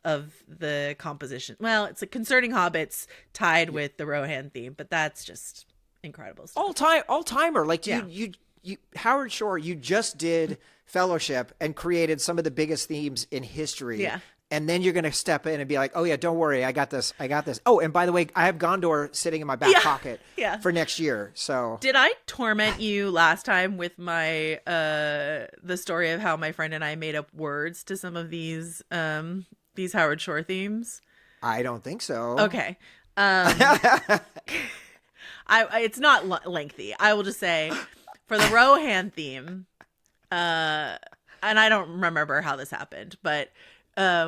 the composition. Well, it's like Concerning Hobbits tied with the Rohan theme, but that's just incredible stuff. All timer. Like you Howard Shore, you just did Fellowship and created some of the biggest themes in history. Yeah. And then you're going to step in and be like, oh yeah, don't worry, I got this. Oh, and by the way, I have Gondor sitting in my back pocket for next year. So did I torment you last time with my the story of how my friend and I made up words to some of these Howard Shore themes? I don't think so. Okay. It's not lengthy. I will just say, for the Rohan theme, and I don't remember how this happened, but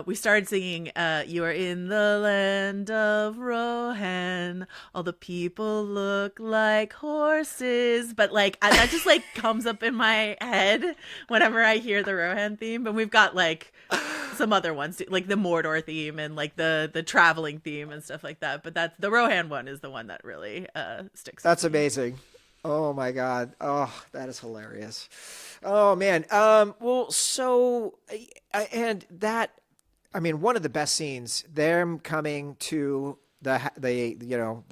we started singing, you are in the land of Rohan, all the people look like horses. But like, that just like comes up in my head whenever I hear the Rohan theme. But we've got like some other ones too, like the Mordor theme and like the traveling theme and stuff like that. But that's the Rohan one is the one that really sticks. That's amazing. Oh my God. Oh, that is hilarious. Oh man. One of the best scenes, them coming to the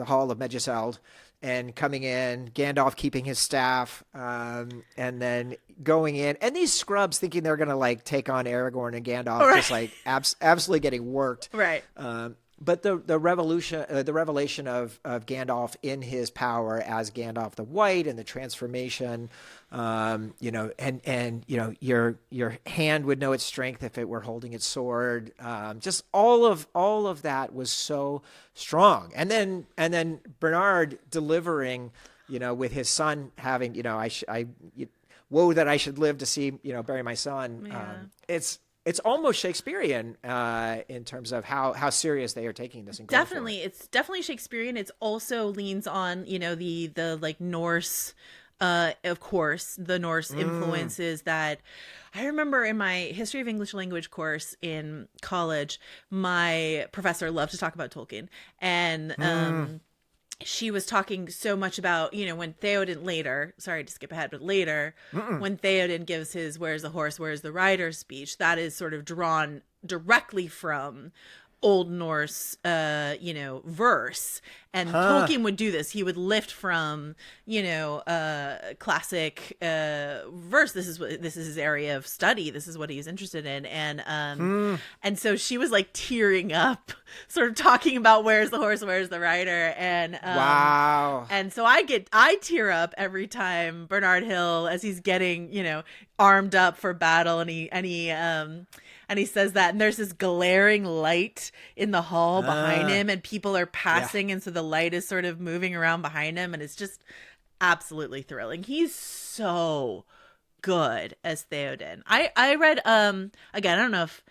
Hall of Meduseld and coming in, Gandalf keeping his staff, and then going in, and these scrubs thinking they're going to like take on Aragorn, and Gandalf just like absolutely getting worked. Right. But the revelation of Gandalf in his power as Gandalf the White, and the transformation, your hand would know its strength if it were holding its sword. Just all of that was so strong. And then Bernard delivering, with his son having, woe that I should live to see, bury my son. Yeah. It's almost Shakespearean in terms of how serious they are taking this. Definitely, it's definitely Shakespearean. It's also leans on the like Norse, of course, the Norse influences that. I remember in my history of English language course in college, my professor loved to talk about Tolkien, and she was talking so much about, when Theoden later, sorry to skip ahead, but later, when Theoden gives his "Where's the horse, where's the rider" speech, that is sort of drawn directly from Old Norse, verse. And Tolkien would do this. He would lift from, classic verse. This is his area of study. This is what he's interested in. And so she was like tearing up, sort of talking about "Where's the horse, where's the rider," and wow. And so I tear up every time Bernard Hill, as he's getting, armed up for battle, and he says that, and there's this glaring light in the hall behind him, and people are passing, and so the light is sort of moving around behind him, and it's just absolutely thrilling. He's so good as Theoden. I read, again, I don't know if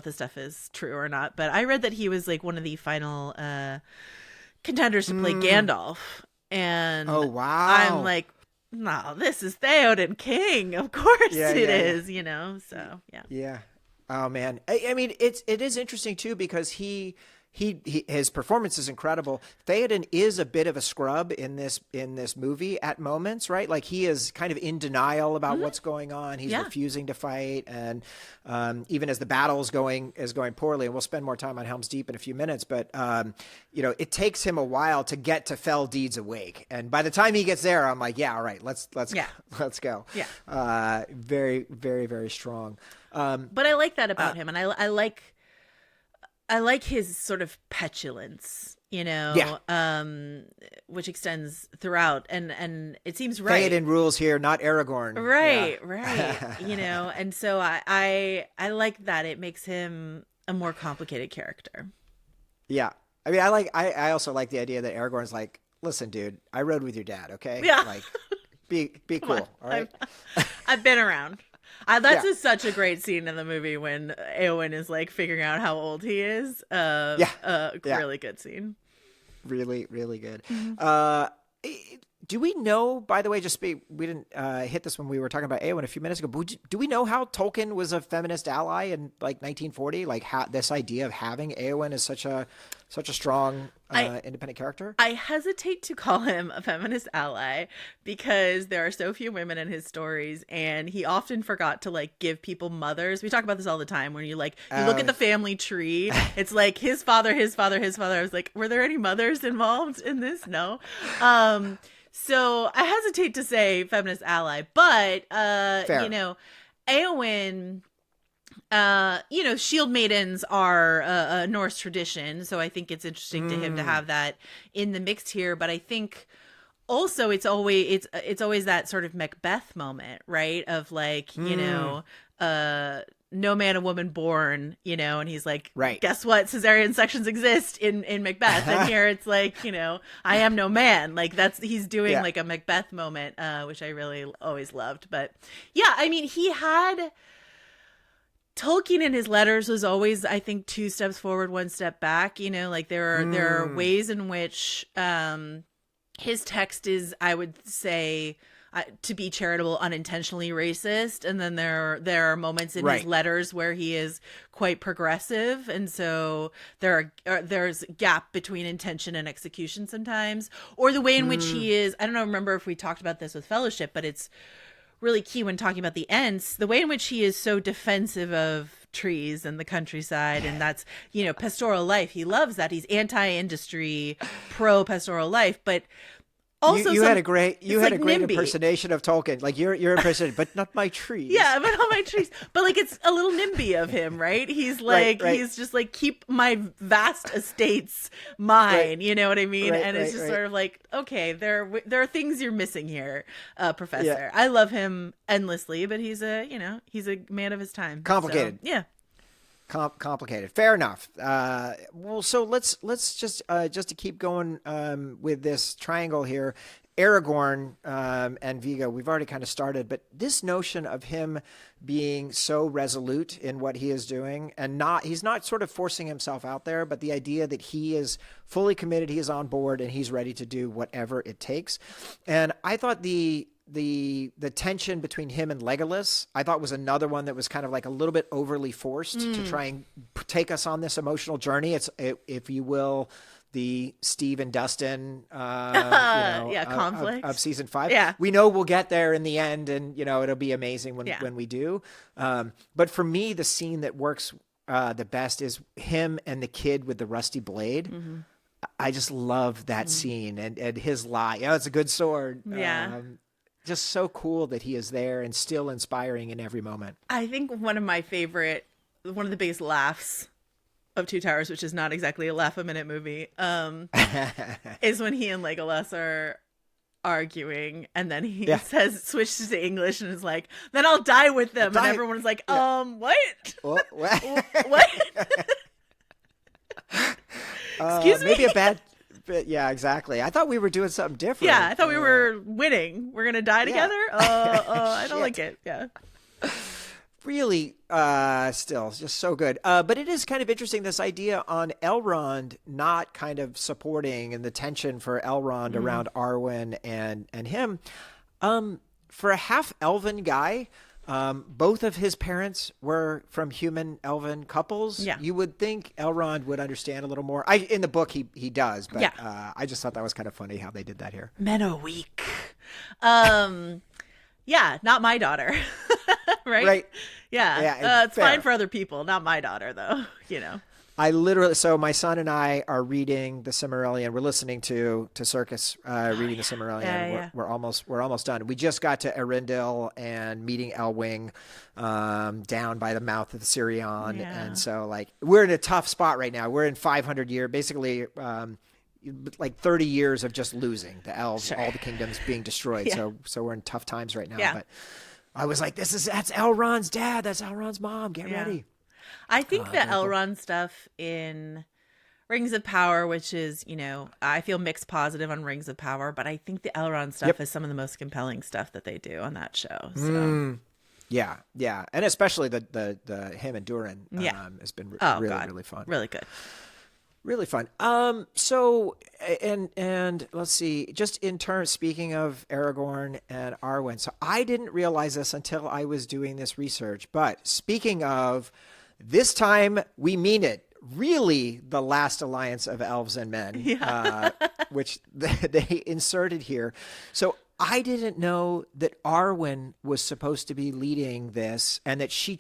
this stuff is true or not, but I read that he was like one of the final contenders to play Gandalf, and oh wow, I'm like, no, this is Theoden King. Of course it is, so yeah. Yeah. Oh man. I mean, it is interesting too, because his performance is incredible. Theoden is a bit of a scrub in this movie at moments, right? Like he is kind of in denial about what's going on. He's refusing to fight, and even as the battle is going poorly, and we'll spend more time on Helm's Deep in a few minutes, but it takes him a while to get to Fell Deeds Awake, and by the time he gets there, I'm like, yeah, all right, let's go. Yeah. Very, very, very strong. But I like that about him, and I like his sort of petulance, which extends throughout, and it seems right. Theoden rules here, not Aragorn. Right, and so I like that. It makes him a more complicated character. Yeah, I mean, I also like the idea that Aragorn's like, listen, dude, I rode with your dad, okay? Yeah, like, be cool, all right? I've been around. That's such a great scene in the movie when Éowyn is like figuring out how old he is. Really good scene. Really, really good. Mm-hmm. Do we know, by the way, we didn't hit this when we were talking about Éowyn a few minutes ago, but do we know how Tolkien was a feminist ally in like 1940? Like how this idea of having Éowyn as such a strong independent character? I hesitate to call him a feminist ally because there are so few women in his stories, and he often forgot to like give people mothers. We talk about this all the time when you look at the family tree. It's like his father, his father, his father. I was like, were there any mothers involved in this? No. So I hesitate to say feminist ally, but Éowyn, shield maidens are a Norse tradition, so I think it's interesting to him to have that in the mix here. But I think also it's always that sort of Macbeth moment, right? Of like, no man or woman born, and he's like, right. Guess what? Cesarean sections exist in Macbeth. And here it's like, I am no man. Like he's doing like a Macbeth moment, which I really always loved. But yeah, I mean, he had Tolkien in his letters was always, I think, 2 steps forward, 1 step back, like there are ways in which, his text is, I would say, to be charitable, unintentionally racist, and then there are moments in his letters where he is quite progressive, and so there's a gap between intention and execution sometimes, or the way in which he is. I don't know, remember if we talked about this with Fellowship, but it's really key when talking about the Ents, the way in which he is so defensive of trees and the countryside, and that's pastoral life. He loves that. He's anti-industry, pro pastoral life, but also, you had a great NIMBY. Impersonation of Tolkien. Like you're impersonating, but not my trees. Yeah, but not my trees. But like it's a little NIMBY of him, right? He's like he's just like, keep my vast estates mine. You know what I mean? And it's just sort of like, okay, there are things you're missing here, Professor. Yeah. I love him endlessly, but he's a man of his time. Complicated. So, yeah. Complicated. Fair enough. Well, so let's just to keep going with this triangle here, Aragorn and Viggo. We've already kind of started, but this notion of him being so resolute in what he is doing, and he's not sort of forcing himself out there, but the idea that he is fully committed, he is on board, and he's ready to do whatever it takes. And I thought the the tension between him and Legolas, I thought was another one that was kind of like a little bit overly forced to try and take us on this emotional journey. It's, if you will, the Steve and Dustin, conflict of season 5. Yeah. We know we'll get there in the end, and it'll be amazing when we do. But for me, the scene that works the best is him and the kid with the rusty blade. I just love that scene and his lie. It's a good sword. Yeah. Just so cool that he is there and still inspiring in every moment. I think one of the biggest laughs of Two Towers, which is not exactly a laugh a minute movie, is when he and Legolas are arguing, and then he switches to English and is like, "Then I'll die with them," and everyone's like, "What? What?" Excuse me? Maybe a bad. Yeah, exactly. I thought we were doing something different. Yeah, I thought we were winning. We're gonna die together. I don't like it. Yeah. Really, still just so good. But it is kind of interesting, this idea on Elrond not kind of supporting, and the tension for Elrond around Arwen and him. For a half elven guy, both of his parents were from human elven couples. Yeah. You would think Elrond would understand a little more. In the book, he does, but I just thought that was kind of funny how they did that here. Men are weak. Yeah, not my daughter. Right? Yeah. It's fine for other people, not my daughter, though. So my son and I are reading the Silmarillion. We're listening to Circus reading the Silmarillion. Yeah. We're almost done. We just got to Arendelle and meeting Elwing down by the mouth of the Sirion. Yeah. And so we're in a tough spot right now. We're in 500 year, basically 30 years of just losing the elves, all the kingdoms being destroyed. Yeah. So we're in tough times right now. Yeah. But I was like, that's Elrond's dad. That's Elrond's mom. Get ready. I think the Elrond stuff in Rings of Power, which is, I feel mixed positive on Rings of Power, but I think the Elrond stuff is some of the most compelling stuff that they do on that show. So. Yeah. And especially the him and Durin has been really fun. Really good. Really fun. So, and let's see, just in terms, speaking of Aragorn and Arwen, so I didn't realize this until I was doing this research, but speaking of, this time we mean it, really the last alliance of elves and men, which they inserted here. So I didn't know that Arwen was supposed to be leading this, and that she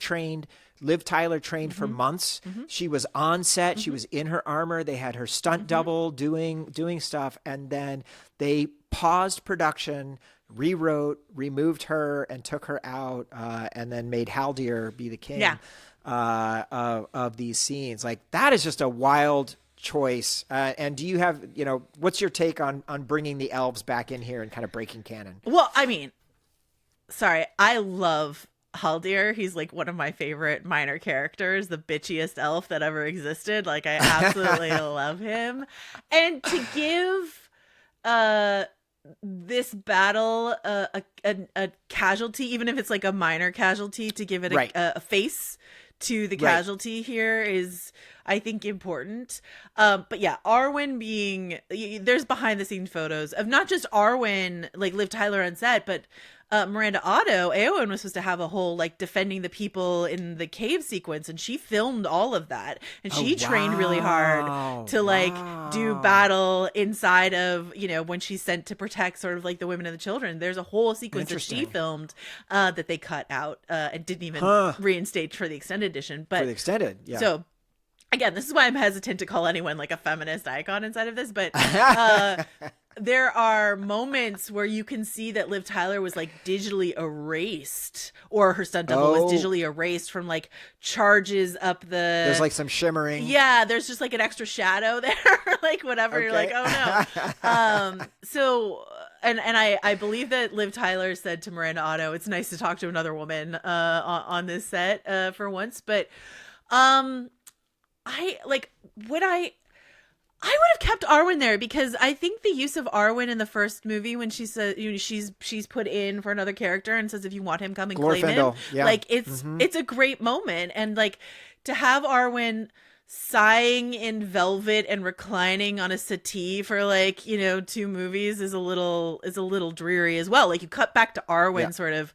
Liv Tyler trained for months. She was on set. She was in her armor. They had her stunt double doing stuff. And then they paused production, rewrote, removed her, and took her out, and then made Haldir be the king of these scenes. That is just a wild choice. And do you have, what's your take on bringing the elves back in here and kind of breaking canon? Well, I mean, sorry, I love Haldir. He's one of my favorite minor characters, the bitchiest elf that ever existed. I absolutely love him. And to give this battle a casualty, even if it's a minor casualty, to give it a face to the casualty here is, I think, important. But yeah, Arwen there's behind the scenes photos of not just Arwen, Liv Tyler on set, but Miranda Otto, Eowyn was supposed to have a whole defending the people in the cave sequence, and she filmed all of that, and she trained really hard to do battle inside of when she's sent to protect sort of the women and the children. There's a whole sequence that she filmed that they cut out and didn't even reinstate for the extended edition. But for the extended, so. Again, this is why I'm hesitant to call anyone a feminist icon inside of this, but there are moments where you can see that Liv Tyler was digitally erased, or her stunt double was digitally erased from charges up the. There's some shimmering. Yeah, there's just an extra shadow there, whatever. Okay. You're oh no. So. And I believe that Liv Tyler said to Miranda Otto, "It's nice to talk to another woman on this set for once," but I would have kept Arwen there, because I think the use of Arwen in the first movie, when she says she's put in for another character and says, if you want him, come and claim him. Yeah. It's a great moment, and to have Arwen sighing in velvet and reclining on a settee for like, 2 movies is a little dreary as well. Like you cut back to Arwen sort of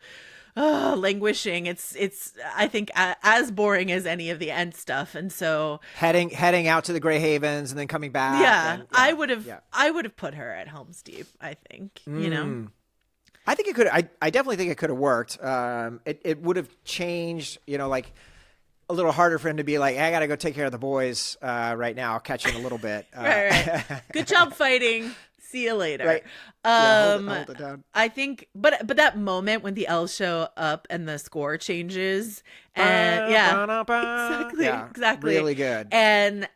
languishing. It's I think as boring as any of the end stuff. And so heading out to the Grey Havens and then coming back. I would have put her at Helm's Deep, I think. I think it could. I definitely think it could have worked. It would have changed. Like a little harder for him to be like, I got to go take care of the boys right now. I'll catch you in a little bit. Right. Good job fighting. See you later. Right. Hold it down. I think, but that moment when the elves show up and the score changes, and exactly, really good. And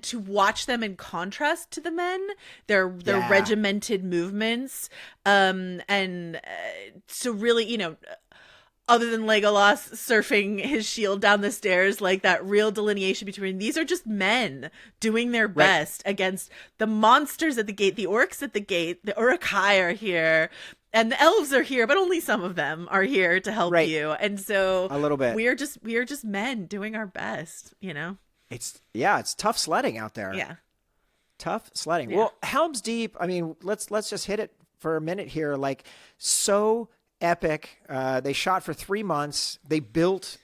to watch them in contrast to the men, their regimented movements, and so really, other than Legolas surfing his shield down the stairs, like that real delineation between these are just men doing their best against the monsters at the gate, the orcs at the gate, the Uruk-hai are here, and the elves are here, but only some of them are here to help you. And so a little bit, we are just men doing our best, It's tough sledding out there. Yeah. Tough sledding. Yeah. Well, Helm's Deep, I mean, let's just hit it for a minute here. Like, so epic. They shot for 3 months. They built,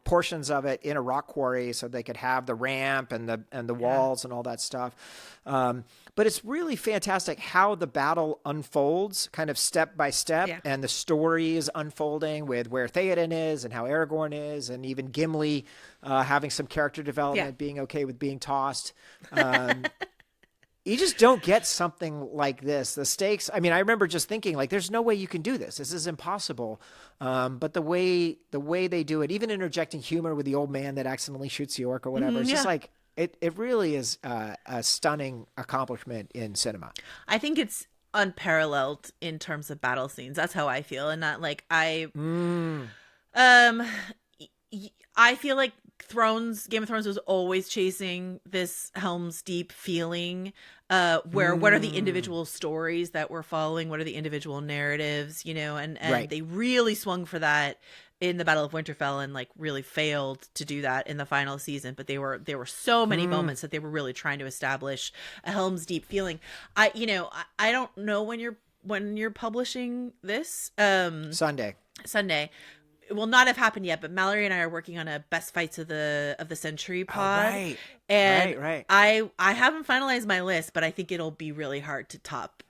portions of it in a rock quarry so they could have the ramp and the walls and all that stuff. But it's really fantastic how the battle unfolds kind of step by step, and the story is unfolding with where Theoden is and how Aragorn is, and even Gimli having some character development, being okay with being tossed. You just don't get something like this. The stakes, I mean, I remember just thinking, like, there's no way you can do this. This is impossible. But the way they do it, even interjecting humor with the old man that accidentally shoots the orc or whatever, it's just like, it really is a stunning accomplishment in cinema. I think it's unparalleled in terms of battle scenes. That's how I feel. And not like I feel like Game of Thrones was always chasing this Helm's Deep feeling, where what are the individual stories that we're following? What are the individual narratives, and they really swung for that in the Battle of Winterfell and like really failed to do that in the final season. But there were so many moments that they were really trying to establish a Helm's Deep feeling. I don't know when you're publishing this. Sunday. It will not have happened yet, but Mallory and I are working on a best fights of the century pod. Oh, right. And right. I haven't finalized my list, but I think it'll be really hard to top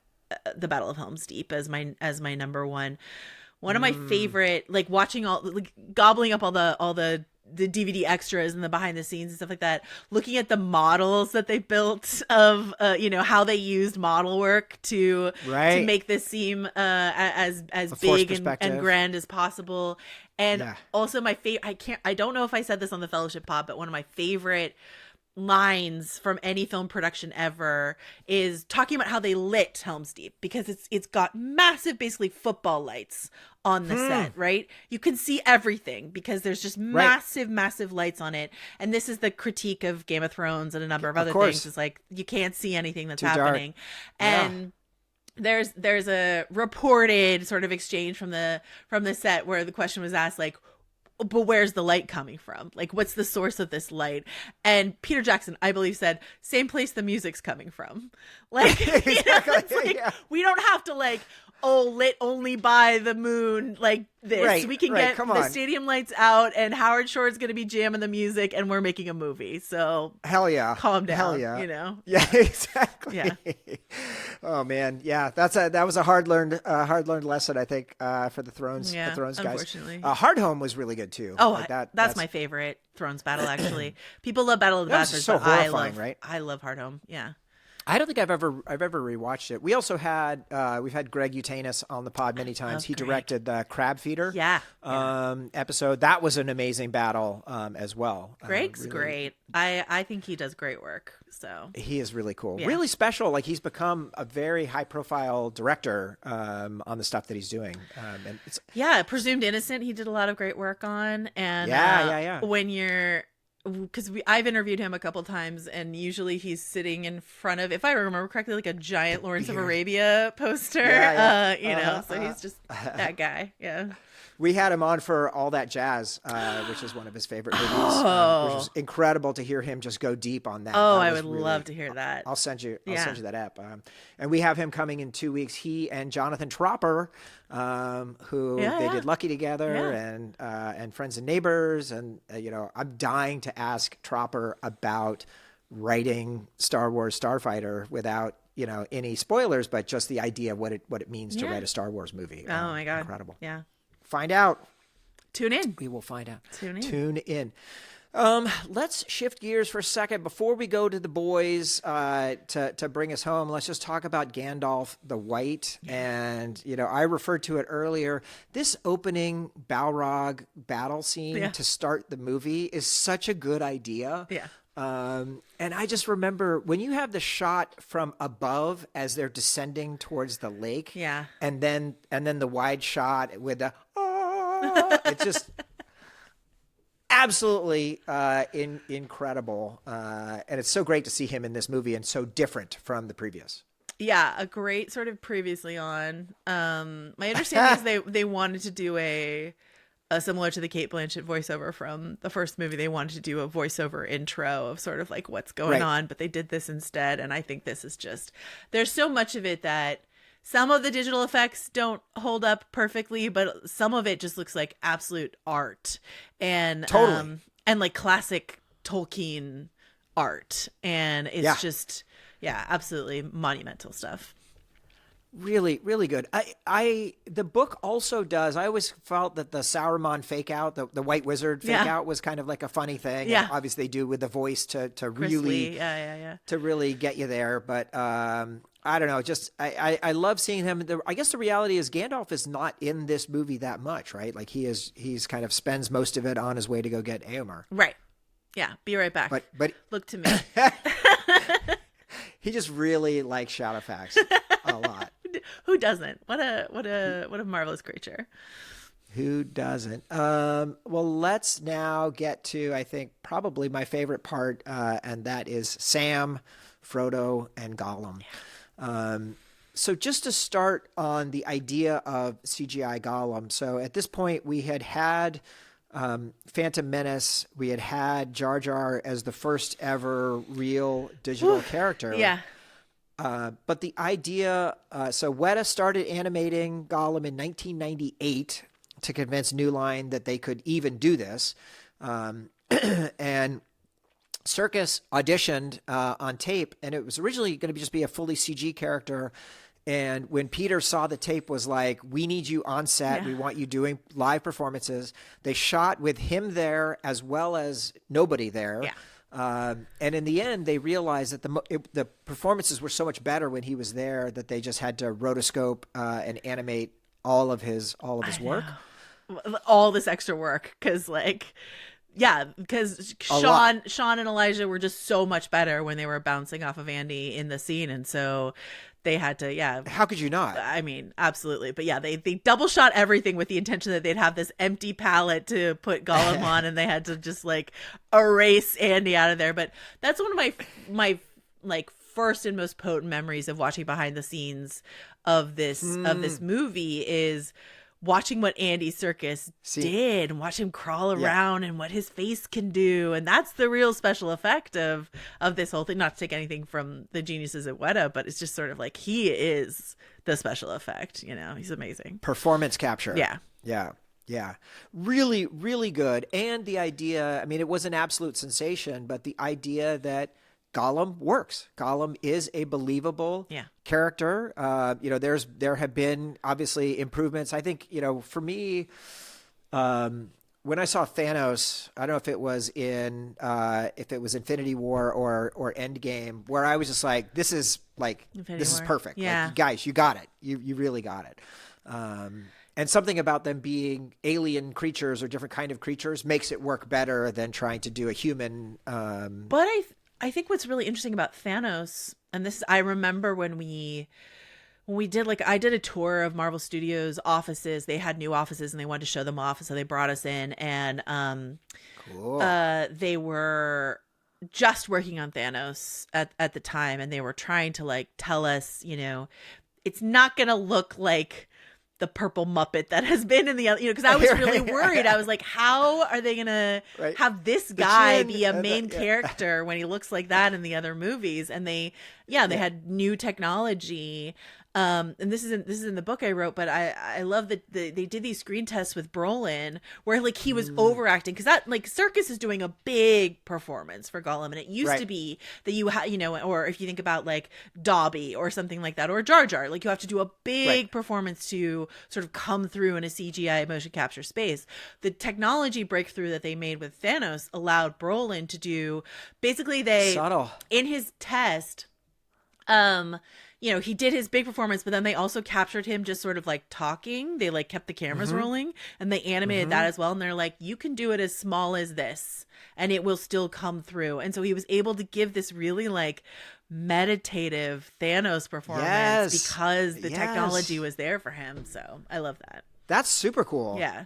the Battle of Helm's Deep as my number one. One of my favorite, like watching gobbling up all the DVD extras and the behind the scenes and stuff like that, looking at the models that they built of how they used model work to make this seem as big and grand as possible. And also my favorite, I don't know if I said this on the Fellowship pod, but one of my favorite lines from any film production ever is talking about how they lit Helm's Deep, because it's got massive, basically football lights on the set, right? You can see everything because there's just massive lights on it. And this is the critique of Game of Thrones and a number of other things. It's like you can't see anything that's happening. And there's a reported sort of exchange from the set where the question was asked, like, but where's the light coming from? Like, what's the source of this light? And Peter Jackson, I believe, said, same place the music's coming from. Like, exactly. We don't have to lit only by the moon like this. We can get the stadium lights out, and Howard Shore's going to be jamming the music, and we're making a movie. So hell yeah, calm down. Hell yeah, Yeah, exactly. Yeah. Oh man, yeah, that was a hard learned lesson, I think, for the Thrones guys. Unfortunately, Hardhome was really good too. Oh, that's my favorite Thrones battle. Actually, people love Battle of the Bastards, so but horrifying, I love Hardhome. Yeah. I don't think I've ever rewatched it. We also had we've had Greg Utanis on the pod many times. He directed the Crab Feeder episode. That was an amazing battle as well. Greg's great. I think he does great work. So he is really cool, really special. Like, he's become a very high profile director on the stuff that he's doing. And it's Presumed Innocent. He did a lot of great work on. And when you're because I've interviewed him a couple times, and usually he's sitting in front of, if I remember correctly, like a giant Lawrence of Arabia poster. Yeah, You know, so he's just that guy. Yeah. We had him on for All That Jazz, which is one of his favorite movies, which was incredible to hear him just go deep on that. Oh, That I was would really- love to hear that. I'll send you Yeah. that app. And we have him coming in 2 weeks. He and Jonathan Tropper, who they did Lucky together, and Friends and Neighbors. And I'm dying to ask Tropper about writing Star Wars Starfighter without any spoilers, but just the idea of what it means to write a Star Wars movie. Oh my God. Incredible. Yeah. Find out. Tune in. We will find out. Tune in. Let's shift gears for a second before we go to the boys to bring us home. Let's just talk about Gandalf the White. And I referred to it earlier. This opening Balrog battle scene to start the movie is such a good idea. Yeah. And I just remember when you have the shot from above as they're descending towards the lake. Yeah. And then the wide shot with the it's just absolutely incredible. And it's so great to see him in this movie and so different from the previous. Yeah, a great sort of previously on. My understanding is they wanted to do a similar to the Cate Blanchett voiceover from the first movie. They wanted to do a voiceover intro of sort of like what's going on, but they did this instead. And I think this is just, there's so much of it that some of the digital effects don't hold up perfectly, but some of it just looks like absolute art and Totally. And like classic Tolkien art. And it's just, absolutely monumental stuff. Really, really good. The book also does. I always felt that the Sauron fake out, the White Wizard fake out, was kind of like a funny thing. Yeah. And obviously, they do with the voice to Chris really, Lee. Yeah. to really get you there. But I don't know. Just I love seeing him. I guess the reality is Gandalf is not in this movie that much, right? Like he's kind of spends most of it on his way to go get Éomer. Right. Yeah. Be right back. But Look to me. he just really likes Shadowfax a lot. Who doesn't? What a marvelous creature. Who doesn't? Well, let's now get to, I think, probably my favorite part, and that is Sam, Frodo, and Gollum. So just to start on the idea of CGI Gollum. So at this point, we had Phantom Menace. We had Jar Jar as the first ever real digital character. Yeah. But the idea, so Weta started animating Gollum in 1998 to convince New Line that they could even do this. And Circus auditioned on tape, and it was originally going to just be a fully CG character. And when Peter saw the tape, was like, we need you on set. We want you doing live performances. They shot with him there as well as nobody there. Yeah. And in the end, they realized that the performances were so much better when he was there that they just had to rotoscope and animate all of his work. All this extra work because Sean and Elijah were just so much better when they were bouncing off of Andy in the scene, and so they had to How could you not? I mean, absolutely. But yeah, they double shot everything with the intention that they'd have this empty palette to put Gollum on, and they had to just like erase Andy out of there. But that's one of my like first and most potent memories of watching behind the scenes of this movie is watching what Andy Serkis did and watch him crawl around and what his face can do. And that's the real special effect of this whole thing. Not to take anything from the geniuses at Weta, but it's just sort of like he is the special effect. He's amazing. Performance capture. Yeah. Yeah. Really, really good. And the idea, I mean, it was an absolute sensation, but the idea that Gollum works. Gollum is a believable character. There have been obviously improvements. I think, for me, when I saw Thanos, I don't know if it was Infinity War or Endgame, where I was just like, this is perfect. Yeah. Like, guys, you got it. You really got it. And something about them being alien creatures or different kind of creatures makes it work better than trying to do a human. But I think what's really interesting about Thanos, and this I remember when we when we did I did a tour of Marvel Studios offices. They had new offices and they wanted to show them off, so they brought us in, and Cool. they were just working on Thanos at the time, and they were trying to tell us, it's not gonna look like the purple Muppet that has been in the other, because I was really worried. I was like, how are they gonna have this guy be a main character when he looks like that in the other movies? And they had new technology. And this is in the book I wrote, but I love that they did these screen tests with Brolin where he was overacting, because that Circus is doing a big performance for Gollum, and it used to be that you or if you think about Dobby or something like that, or Jar Jar, you have to do a big performance to sort of come through in a CGI motion capture space. The technology breakthrough that they made with Thanos allowed Brolin to do basically subtle in his test. He did his big performance, but then they also captured him just sort of talking. They kept the cameras rolling, and they animated that as well. And they're like, you can do it as small as this and it will still come through. And so he was able to give this really meditative Thanos performance because the technology was there for him. So I love that. That's super cool. Yeah.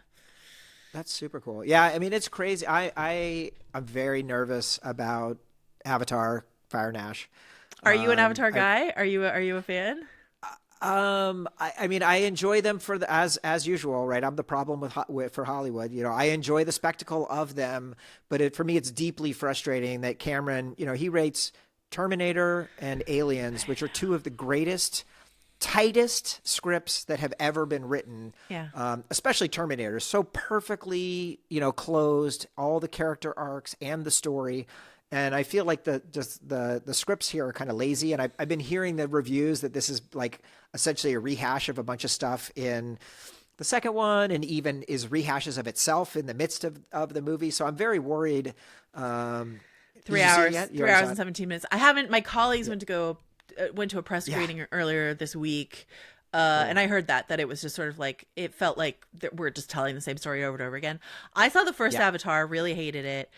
That's super cool. Yeah. I mean, it's crazy. I'm very nervous about Avatar Fire and Ash. Are you an Avatar guy? Are you a fan? I mean, I enjoy them for as usual, right? I'm the problem for Hollywood. I enjoy the spectacle of them, but for me, it's deeply frustrating that Cameron, he rates Terminator and Aliens, which are two of the greatest, tightest scripts that have ever been written. Yeah. Especially Terminator, so perfectly, closed, all the character arcs and the story. And I feel like the scripts here are kind of lazy. And I've been hearing the reviews that this is essentially a rehash of a bunch of stuff in the second one, and even is rehashes of itself in the midst of the movie. So I'm very worried. 3 hours and 17 minutes. I haven't. My colleagues went to a press screening earlier this week. And I heard that it was just sort of it felt like we're just telling the same story over and over again. I saw the first Avatar, really hated it.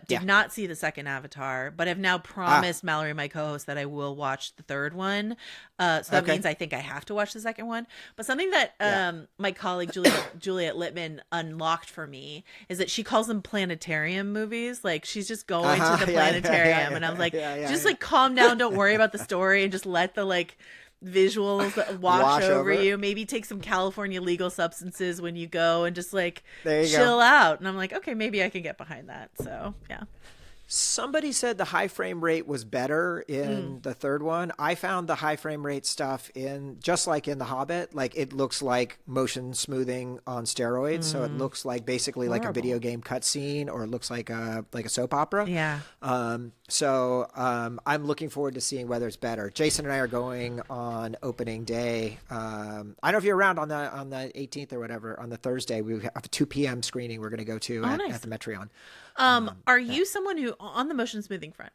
Did not see the second Avatar, but have now promised Mallory, my co-host, that I will watch the third one. So that means I think I have to watch the second one. But something that my colleague Juliet Littman unlocked for me is that she calls them planetarium movies. She's just going to the planetarium, and I was like, just calm down, don't worry about the story, and just let the visuals wash over you. Maybe take some California legal substances when you go, and just chill out. And I'm like, okay, maybe I can get behind that. So yeah. Somebody said the high frame rate was better in the third one. I found the high frame rate stuff just like in The Hobbit, it looks like motion smoothing on steroids. So it looks basically like a video game cutscene, or it looks like a soap opera. Yeah. So I'm looking forward to seeing whether it's better. Jason and I are going on opening day. I don't know if you're around on the 18th or whatever, on the Thursday. We have a 2 p.m. screening we're going to go to at the Metreon. Are you someone who, on the motion smoothing front,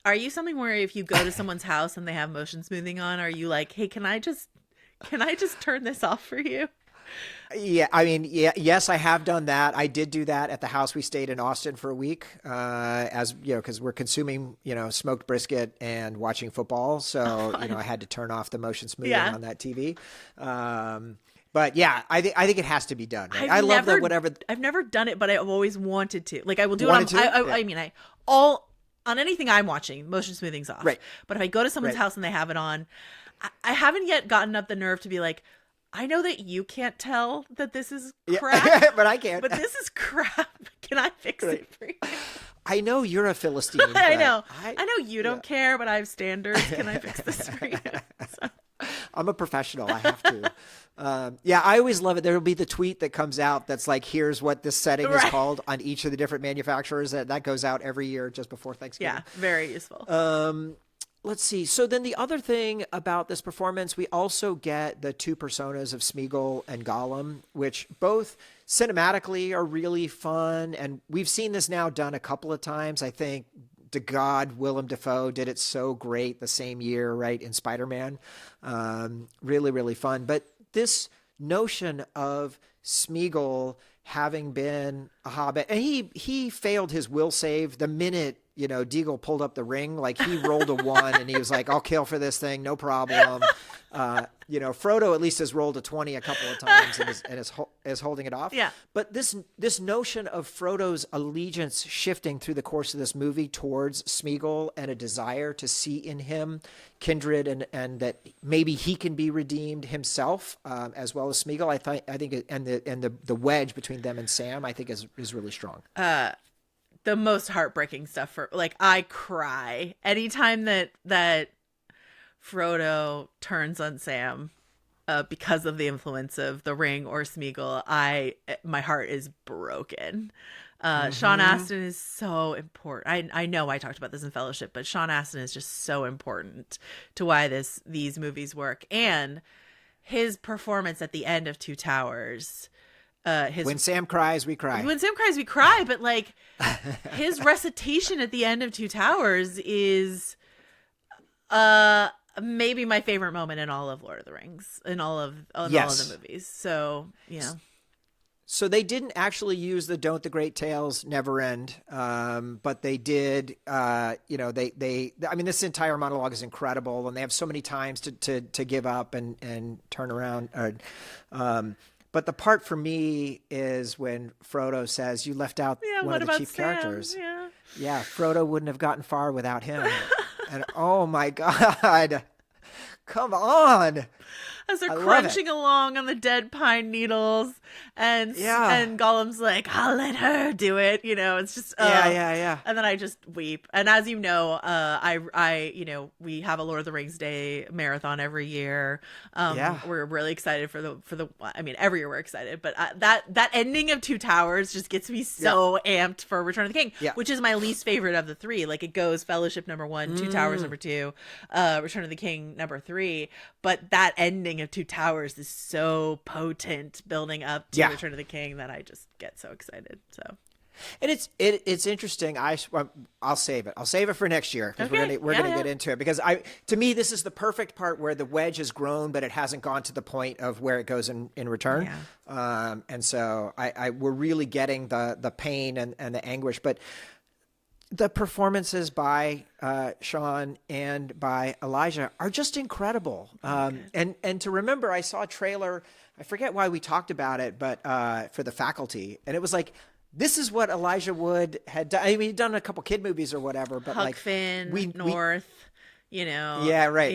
are you something where if you go to someone's house and they have motion smoothing on, are you like, hey, can I just turn this off for you? Yeah, I mean, yes, I have done that. I did do that at the house we stayed in Austin for a week, as because we're consuming, smoked brisket and watching football. So, I had to turn off the motion smoothing on that TV. But yeah, I think it has to be done. Right? I love that whatever. I've never done it, but I've always wanted to. I will do it on. On anything I'm watching, motion smoothing's off. Right. But if I go to someone's house and they have it on, I haven't yet gotten up the nerve to be like, I know that you can't tell that this is crap, but I can. But this is crap. Can I fix it for you? I know you're a Philistine. I know. I know you don't care, but I have standards. Can I fix this for you? So. I'm a professional. I have to. I always love it. There will be the tweet that comes out that's here's what this setting is called on each of the different manufacturers. That goes out every year just before Thanksgiving. Yeah, very useful. Let's see. So then the other thing about this performance, we also get the two personas of Smeagol and Gollum, which both cinematically are really fun. And we've seen this now done a couple of times. I think to God, Willem Dafoe did it so great the same year, right, in Spider-Man. Really, really fun. But this notion of Smeagol having been a hobbit, and he failed his will save the minute Deagle pulled up the ring. Like he rolled a 1 and he was like, I'll kill for this thing. No problem. Frodo at least has rolled a 20 a couple of times and is holding it off. Yeah. But this notion of Frodo's allegiance shifting through the course of this movie towards Smeagol and a desire to see in him kindred and that maybe he can be redeemed himself as well as Smeagol. I think and the wedge between them and Sam I think is really strong. The most heartbreaking stuff for I cry anytime that Frodo turns on Sam because of the influence of the ring or Smeagol. My heart is broken. Sean Astin is so important. I know I talked about this in Fellowship, but Sean Astin is just so important to why these movies work. And his performance at the end of Two Towers. When Sam cries, we cry. When Sam cries, we cry. But his recitation at the end of Two Towers is maybe my favorite moment in all of Lord of the Rings, in all of the movies. So, So they didn't actually use the "Don't the Great Tales Never End," but they did. I mean, this entire monologue is incredible, and they have so many times to give up and turn around. But the part for me is when Frodo says, "You left out one of the chief characters." Yeah, Frodo wouldn't have gotten far without him. And oh my God, come on. As they're crunching along on the dead pine needles, and Gollum's like, "I'll let her do it." It's just yeah. And then I just weep. And as you know, we have a Lord of the Rings Day marathon every year. We're really excited for the. I mean, every year we're excited, but that ending of Two Towers just gets me so amped for Return of the King, which is my least favorite of the three. It goes Fellowship number 1, Two Towers number 2, Return of the King number 3. But that ending of Two Towers is so potent, building up to Return of the King, that I just get so excited. So, and it's interesting. I'll save it. I'll save it for next year because we're gonna get into it, because to me this is the perfect part where the wedge has grown, but it hasn't gone to the point of where it goes in Return. And so we're really getting the pain and the anguish, but. The performances by Sean and by Elijah are just incredible. And to remember, I saw a trailer. I forget why we talked about it, but for The Faculty, and it was like, this is what Elijah Wood had done. I mean, he'd done a couple kid movies or whatever, but Huck Finn, North. Yeah, right.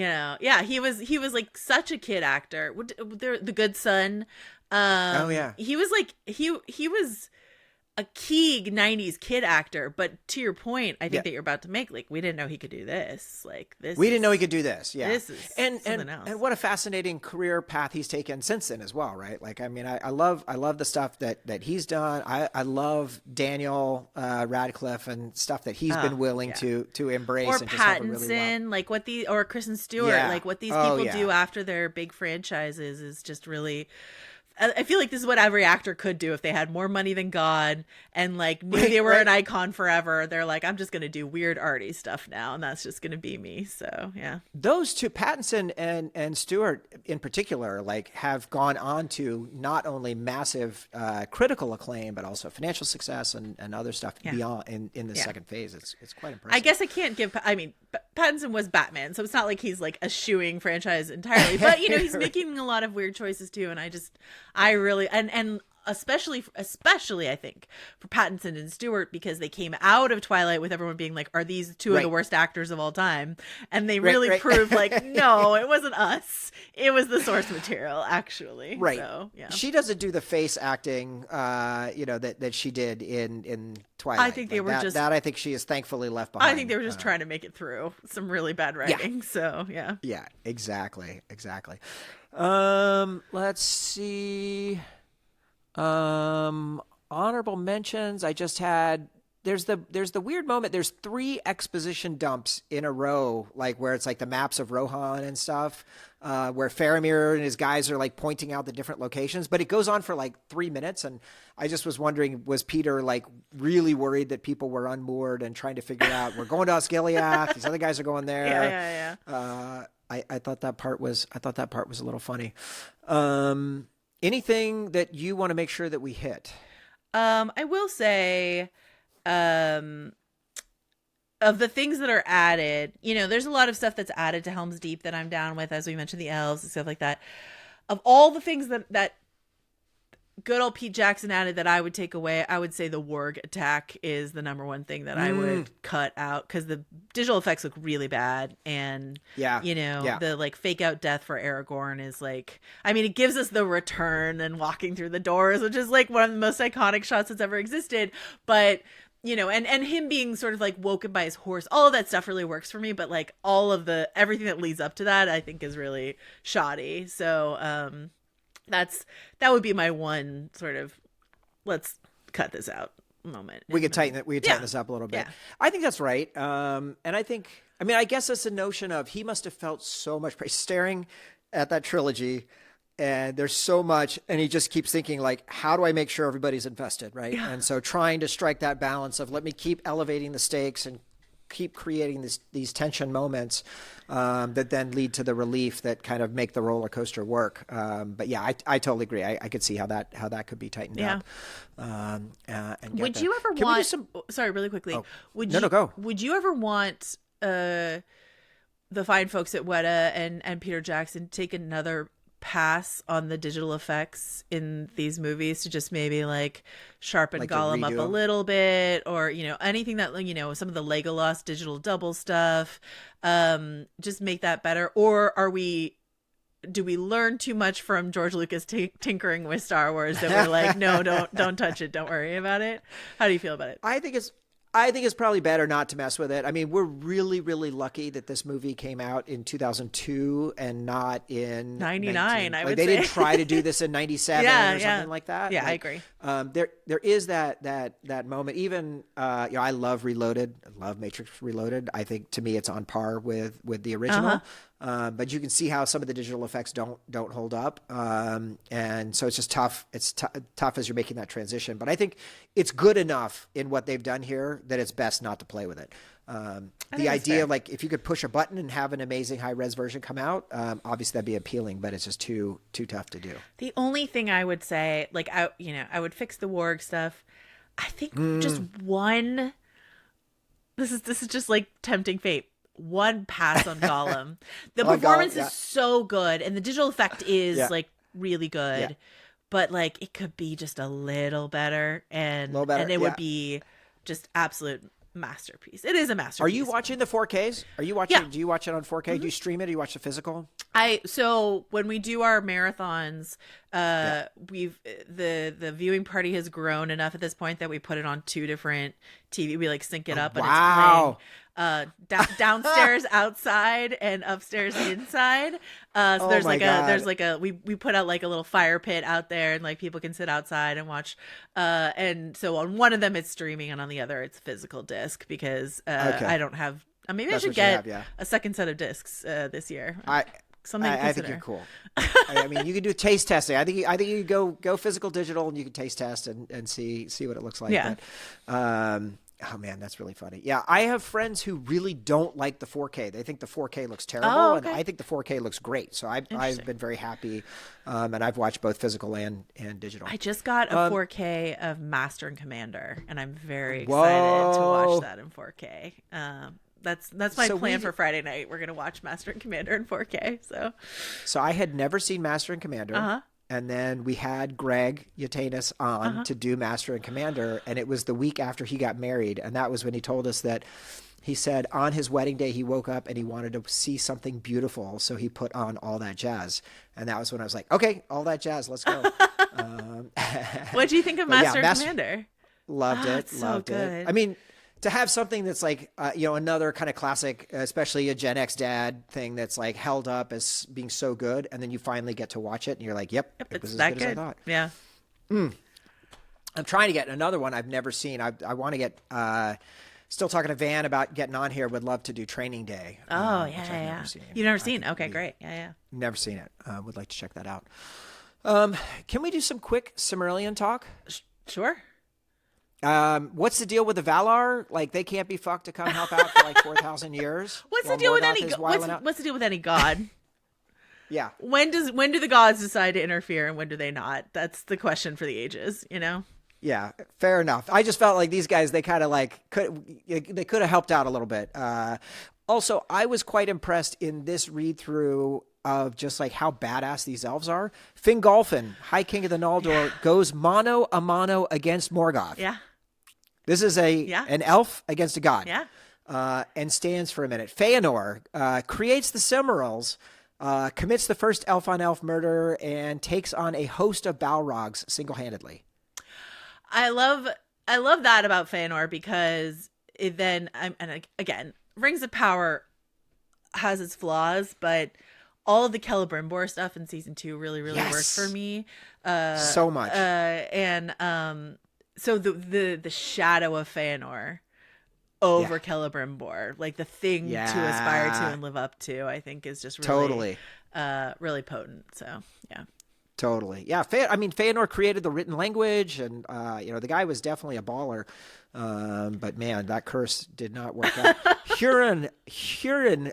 He was like such a kid actor. The Good Son. He was like he was a key 90s kid actor, but to your point, I think that you're about to make, we didn't know he could do this. We didn't know he could do this. Yeah. This is something else. And what a fascinating career path he's taken since then as well, right? I mean, I love the stuff that he's done. I love Daniel Radcliffe and stuff that he's been willing to embrace. Or and just have a really Pattinson, or Kristen Stewart, what these people do after their big franchises is just really. I feel like this is what every actor could do if they had more money than God and knew they were an icon forever. They're like, I'm just going to do weird arty stuff now, and that's just going to be me. So, yeah. Those two, Pattinson and Stewart in particular, have gone on to not only massive critical acclaim, but also financial success and other stuff beyond in the second phase. It's quite impressive. I guess I can't give, Pattinson was Batman, so it's not like he's eschewing franchise entirely, but he's making a lot of weird choices too. And I really, and especially I think for Pattinson and Stewart, because they came out of Twilight with everyone being like, are these two of the worst actors of all time? And they really proved no, it wasn't us. It was the source material, actually. Right. So, yeah. She doesn't do the face acting, that she did in Twilight. I think they were that I think she is thankfully left behind. I think they were just trying to make it through some really bad writing. Yeah. So, yeah. Yeah, exactly. Let's see. Honorable mentions. I just had. There's the weird moment. There's 3 exposition dumps in a row, where it's the maps of Rohan and stuff, where Faramir and his guys are pointing out the different locations, but it goes on for 3 minutes. And I just was wondering, was Peter really worried that people were unmoored and trying to figure out, we're going to Osgiliath, these other guys are going there. Yeah. I thought that part was a little funny. Anything that you want to make sure that we hit? I will say, of the things that are added, there's a lot of stuff that's added to Helm's Deep that I'm down with, as we mentioned, the elves and stuff like that. Of all the things that good old Pete Jackson added that I would take away, I would say the warg attack is the number one thing that I would cut out, because the digital effects look really bad. And, the like fake out death for Aragorn is like, I mean, it gives us the return and walking through the doors, which is like one of the most iconic shots that's ever existed. But and him being sort of like woken by his horse, all of that stuff really works for me. But like all of everything that leads up to that, I think is really shoddy. So that would be my one sort of let's cut this out moment. We could tighten this up a little bit. Yeah. I think that's right. And I guess it's a notion of he must have felt so much pressure staring at that trilogy. And there's so much, and he just keeps thinking, like, how do I make sure everybody's invested, right? Yeah. And so trying to strike that balance of let me keep elevating the stakes and keep creating these tension moments that then lead to the relief that kind of make the roller coaster work. But yeah, I totally agree. I could see how that could be tightened up. Would you ever want? Sorry, really quickly. Oh. Go. Would you ever want the fine folks at Weta and Peter Jackson to take another pass on the digital effects in these movies to just maybe like sharpen Gollum up a little bit, or anything that some of the Legolas digital double stuff, just make that better? Or do we learn too much from George Lucas tinkering with Star Wars that we're like, no, don't touch it, don't worry about it? How do you feel about it? I think it's probably better not to mess with it. I mean, we're really, really lucky that this movie came out in 2002 and not in 99. I would they say. Didn't try to do this in 97 or something like that. Yeah, I agree. There is that moment. Even I love Reloaded. I love Matrix Reloaded. I think to me it's on par with the original. But you can see how some of the digital effects don't hold up, and so it's just tough. It's tough as you're making that transition. But I think it's good enough in what they've done here that it's best not to play with it. The idea, like if you could push a button and have an amazing high res version come out, obviously that'd be appealing. But it's just too tough to do. The only thing I would say, like I would fix the warg stuff. I think just one. This is just like tempting fate. One pass on Gollum. The performance is so good, and the digital effect is like really good, but like it could be just a little better, and it would be just absolute masterpiece. It is a masterpiece. Are you watching the 4Ks? Are you watching? Yeah. Do you watch it on 4K? Do you stream it? Or do you watch the physical? So when we do our marathons, we've the viewing party has grown enough at this point that we put it on two different TV. We like sync it up, and it's playing downstairs outside and upstairs inside. So there's we put out like a little fire pit out there, and like people can sit outside and watch. And so on one of them it's streaming, and on the other it's physical disc, because I don't have. Maybe I should get a second set of discs this year. I think you're cool. I mean, you can do taste testing. I think you go physical digital, and you can taste test and see what it looks like. Yeah. But, oh man, that's really funny. Yeah, I have friends who really don't like the 4K. They think the 4K looks terrible, and I think the 4K looks great. So I've been very happy, and I've watched both physical and digital. I just got a 4K of Master and Commander, and I'm very excited to watch that in 4K. That's my plan for Friday night. We're gonna watch Master and Commander in 4K. So I had never seen Master and Commander. And then we had Greg Yatanis on to do Master and Commander, and it was the week after he got married, and that was when he told us that he said on his wedding day he woke up and he wanted to see something beautiful, so he put on All That Jazz, and that was when I was like, okay, All That Jazz, let's go. What do you think of Master and Commander? Loved it. It's so good. I mean, to have something that's like, another kind of classic, especially a Gen X dad thing that's like held up as being so good, and then you finally get to watch it and you're like, yep, it was as good as I thought. Yeah. I'm trying to get another one I've never seen. I want to get, still talking to Van about getting on here. Would love to do Training Day. Yeah. You've never seen? Okay, great. Yeah. Never seen it. Would like to check that out. Can we do some quick Silmarillion talk? Sure. What's the deal with the Valar? Like, they can't be fucked to come help out for like 4,000 years. What's the deal with any god? Yeah. When do the gods decide to interfere, and when do they not? That's the question for the ages, Yeah, fair enough. I just felt like these guys, they kind of like they could have helped out a little bit. Also, I was quite impressed in this read through of just like how badass these elves are. Fingolfin, High King of the Noldor, goes mano a mano against Morgoth. Yeah. This is an elf against a god. Yeah. And stands for a minute. Feanor creates the Silmarils, commits the first elf-on-elf murder, and takes on a host of Balrogs single-handedly. I love that about Feanor because it then, and again, Rings of Power has its flaws, but all of the Celebrimbor stuff in season 2 really worked for me. So much. So the shadow of Feanor over Celebrimbor, like the thing to aspire to and live up to, I think is just really, really potent. So yeah. Totally. Yeah. Feanor created the written language, and, the guy was definitely a baller. But man, that curse did not work out. Huron,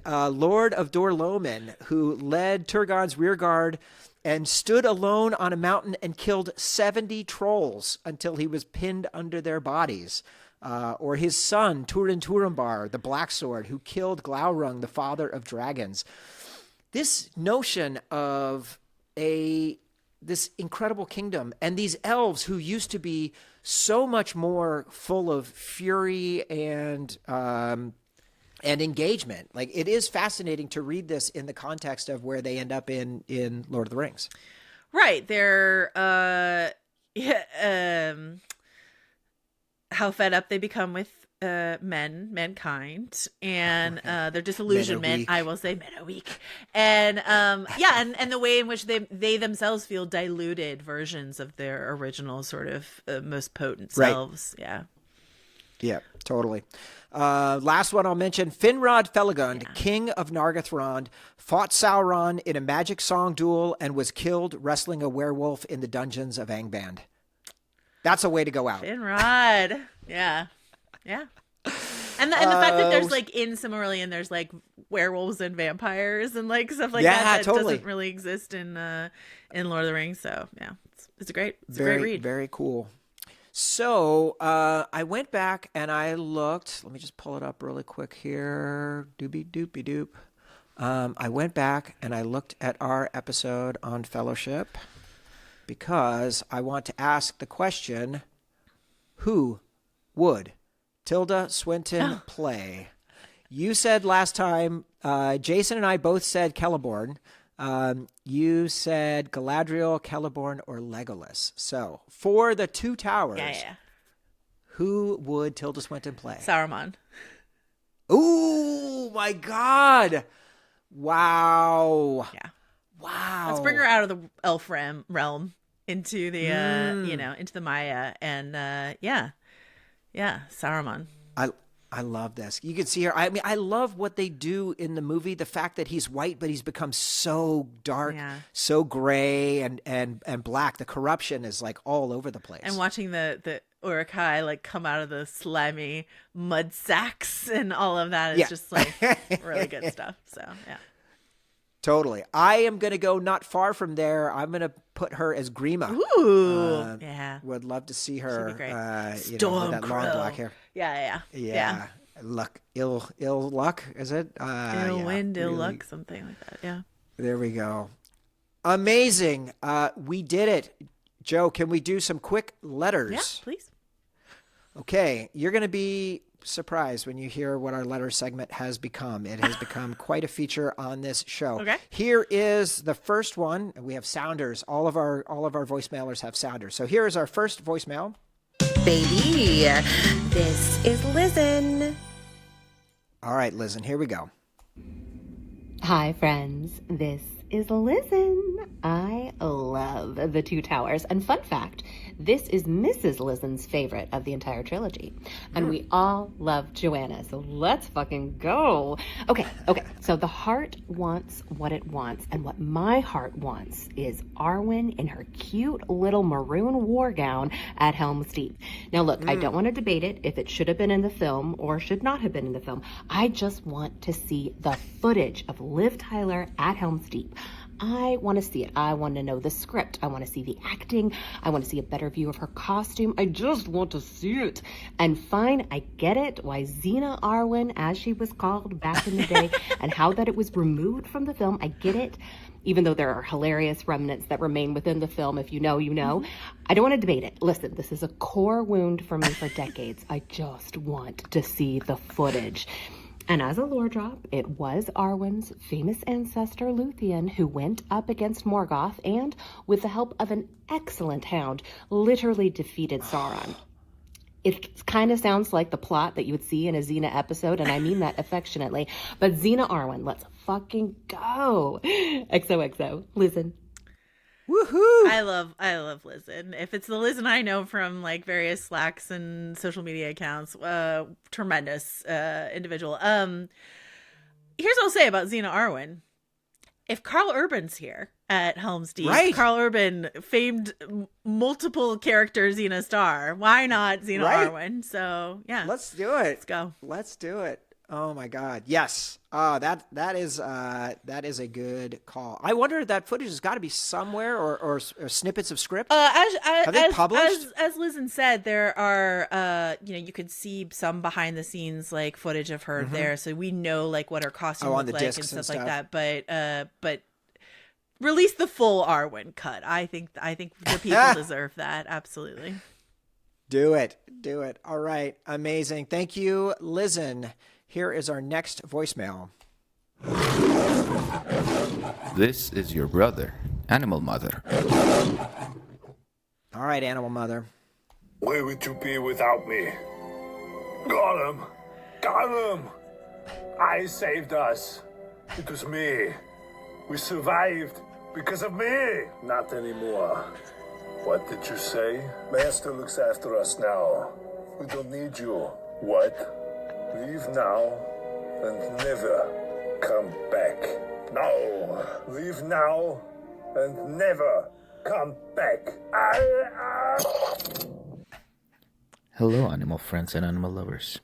Lord of Dor-Lomin, who led Turgon's rear guard and stood alone on a mountain and killed 70 trolls until he was pinned under their bodies. Or his son, Turin Turambar, the Black Sword, who killed Glaurung, the father of dragons. This notion of this incredible kingdom and these elves who used to be so much more full of fury and engagement. Like, it is fascinating to read this in the context of where they end up in Lord of the Rings. Right. They're how fed up they become with mankind, and their disillusionment. I will say men are weak, and and the way in which they themselves feel diluted versions of their original sort of most potent selves. Yeah, totally. Last one I'll mention, Finrod Felagund, King of Nargothrond, fought Sauron in a magic song duel and was killed wrestling a werewolf in the dungeons of Angband. That's a way to go out. Finrod. Yeah. And the fact that there's like in Silmarillion, there's like werewolves and vampires and like stuff like that totally doesn't really exist in Lord of the Rings. So yeah, it's a great read. Very cool. So I went back and I looked. Let me just pull it up really quick here. Doopy-doopy-doop. I went back and I looked at our episode on Fellowship because I want to ask the question, who would Tilda Swinton play? You said last time, Jason and I both said Celeborn. You said Galadriel, Celeborn, or Legolas. So for the Two Towers, who would Tilda Swinton play? Saruman. Ooh, my God. Wow. Yeah. Wow. Let's bring her out of the elf realm into the, into the Maya. And Saruman. I love this. You can see her. I mean, I love what they do in the movie. The fact that he's white, but he's become so dark, so gray and black. The corruption is like all over the place. And watching the Uruk-hai like come out of the slimy mud sacks and all of that is just like really good stuff. So yeah. Totally. I am going to go not far from there. I'm going to put her as Grima. Ooh. Would love to see her. She'd be great. With that long black hair. Yeah. Luck. Ill luck, is it? Ill wind, ill luck, something like that. Yeah. There we go. Amazing. We did it. Joe, can we do some quick letters? Yeah, please. Okay. You're going to be surprised when you hear what our letter segment has become. It has become quite a feature on this show. Okay. Here is the first one. We have sounders. All of our voicemailers have sounders. So here is our first voicemail. Baby, this is Lizen. All right, Lizen, here we go. Hi, friends. This is Lizen. I love the Two Towers. And fun fact, this is Mrs. Lizen's favorite of the entire trilogy. And we all love Joanna, so let's fucking go. Okay. So the heart wants what it wants, and what my heart wants is Arwen in her cute little maroon war gown at Helm's Deep. Now look, I don't want to debate it if it should have been in the film or should not have been in the film. I just want to see the footage of Liv Tyler at Helm's Deep. I want to see it. I want to know the script. I want to see the acting. I want to see a better view of her costume. I just want to see it. And fine, I get it, why Xena Arwen, as she was called back in the day, and how that it was removed from the film. I get it. Even though there are hilarious remnants that remain within the film, if you know, you know. I don't want to debate it. Listen, this is a core wound for me for decades. I just want to see the footage. And as a lore drop, it was Arwen's famous ancestor Luthien who went up against Morgoth and, with the help of an excellent hound, literally defeated Sauron. It kind of sounds like the plot that you would see in a Xena episode, and I mean that affectionately. But Xena Arwen, let's fucking go. XOXO. Listen. Woohoo! I love Lizen. If it's the Lizen I know from like various Slacks and social media accounts, tremendous individual. Here's what I'll say about Xena Arwen. If Carl Urban's here at Helm's Deep, right. Carl Urban, famed multiple character Xena star, why not Xena Arwen? So yeah, let's do it. Let's go. Let's do it. Oh my God! Yes, that is a good call. I wonder if that footage has got to be somewhere or snippets of script. Have they published? As Lizen said, there are you could see some behind the scenes like footage of her there, so we know like what her costume looked like and stuff like that. But release the full Arwen cut. I think the people deserve that. Absolutely. Do it. All right, amazing. Thank you, Lizen. Here is our next voicemail. This is your brother, Animal Mother. All right, Animal Mother. Where would you be without me? Got him! Got him! I saved us. It was me. We survived because of me. Not anymore. What did you say? Master looks after us now. We don't need you. What? Leave now and never come back. No. Leave now and never come back. Hello, animal friends and animal lovers.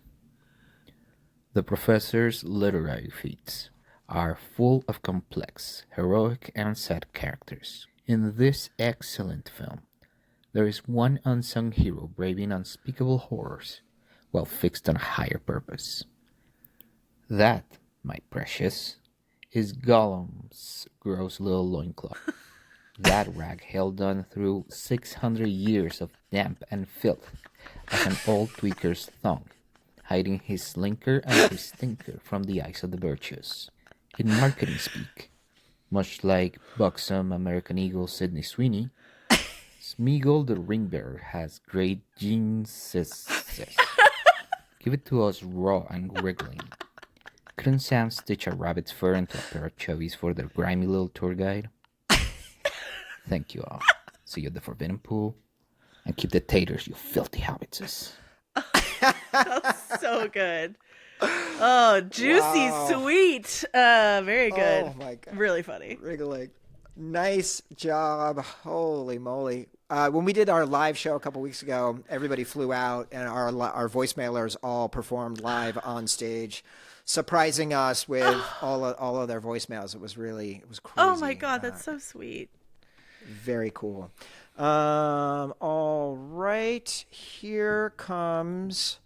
The professor's literary feats are full of complex, heroic, and sad characters. In this excellent film, there is one unsung hero braving unspeakable horrors while fixed on a higher purpose. That, my precious, is Gollum's gross little loincloth. That rag held on through 600 years of damp and filth as an old tweaker's thong, hiding his slinker and his stinker from the eyes of the virtuous. In marketing speak, much like buxom American Eagle Sydney Sweeney, Smeagol the Ringbearer has great genes. Give it to us raw and wriggling. Couldn't Sam stitch a rabbit's fur into a pair of chubbies for their grimy little tour guide? Thank you all. See you at the Forbidden Pool. And keep the taters, you filthy hobbitses. That's so good. Oh, juicy, sweet. Very good. Oh my God. Really funny. Wriggling. Nice job. Holy moly. When we did our live show a couple weeks ago, everybody flew out and our voicemailers all performed live on stage, surprising us with all of their voicemails. It was crazy. Oh my God, that's so sweet. Very cool. All right. Here comes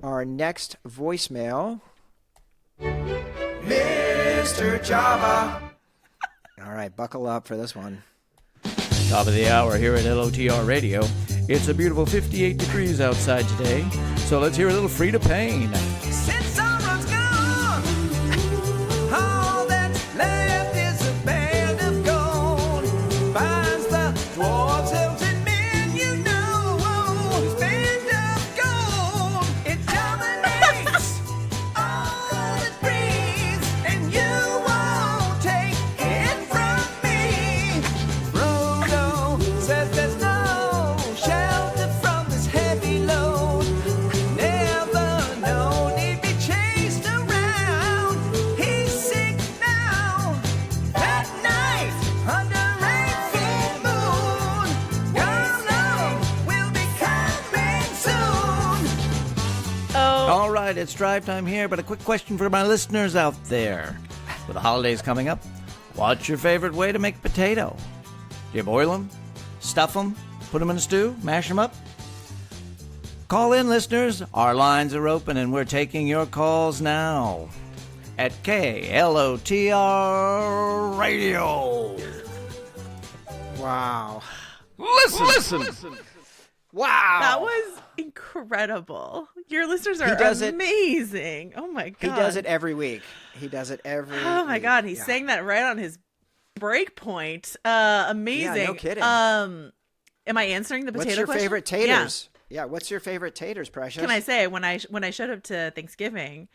our next voicemail. Mr. Java. All right, buckle up for this one. Top of the hour here at LOTR Radio. It's a beautiful 58 degrees outside today, so let's hear a little Frida Payne. Since summer's gone, all that's left is a band of gold. Finds the dwarves, elves, and men, you know. This band of gold, it dominates all it breathes, and you won't take it from me. Frodo says there's no shelter from this heavy load. Never known he'd be chased around. He's sick now. That night under a full moon, Gollum will be coming soon. Oh, All right, it's drive time here, but a quick question for my listeners out there. With the holidays coming up, What's your favorite way to make a potato? Do you boil them, stuff them, put them in a stew, mash them up? Call in, listeners. Our lines are open, and we're taking your calls now at KLOTR Radio. Wow. Listen. Wow. That was incredible. Your listeners are He does it- amazing. Oh my He god. does it every week. Oh my god, he's saying that right on his break point. Amazing. Yeah, no kidding. Am I answering the potato What's your question? favorite taters? Yeah, what's your favorite taters, Precious? Can I say when I showed up to Thanksgiving,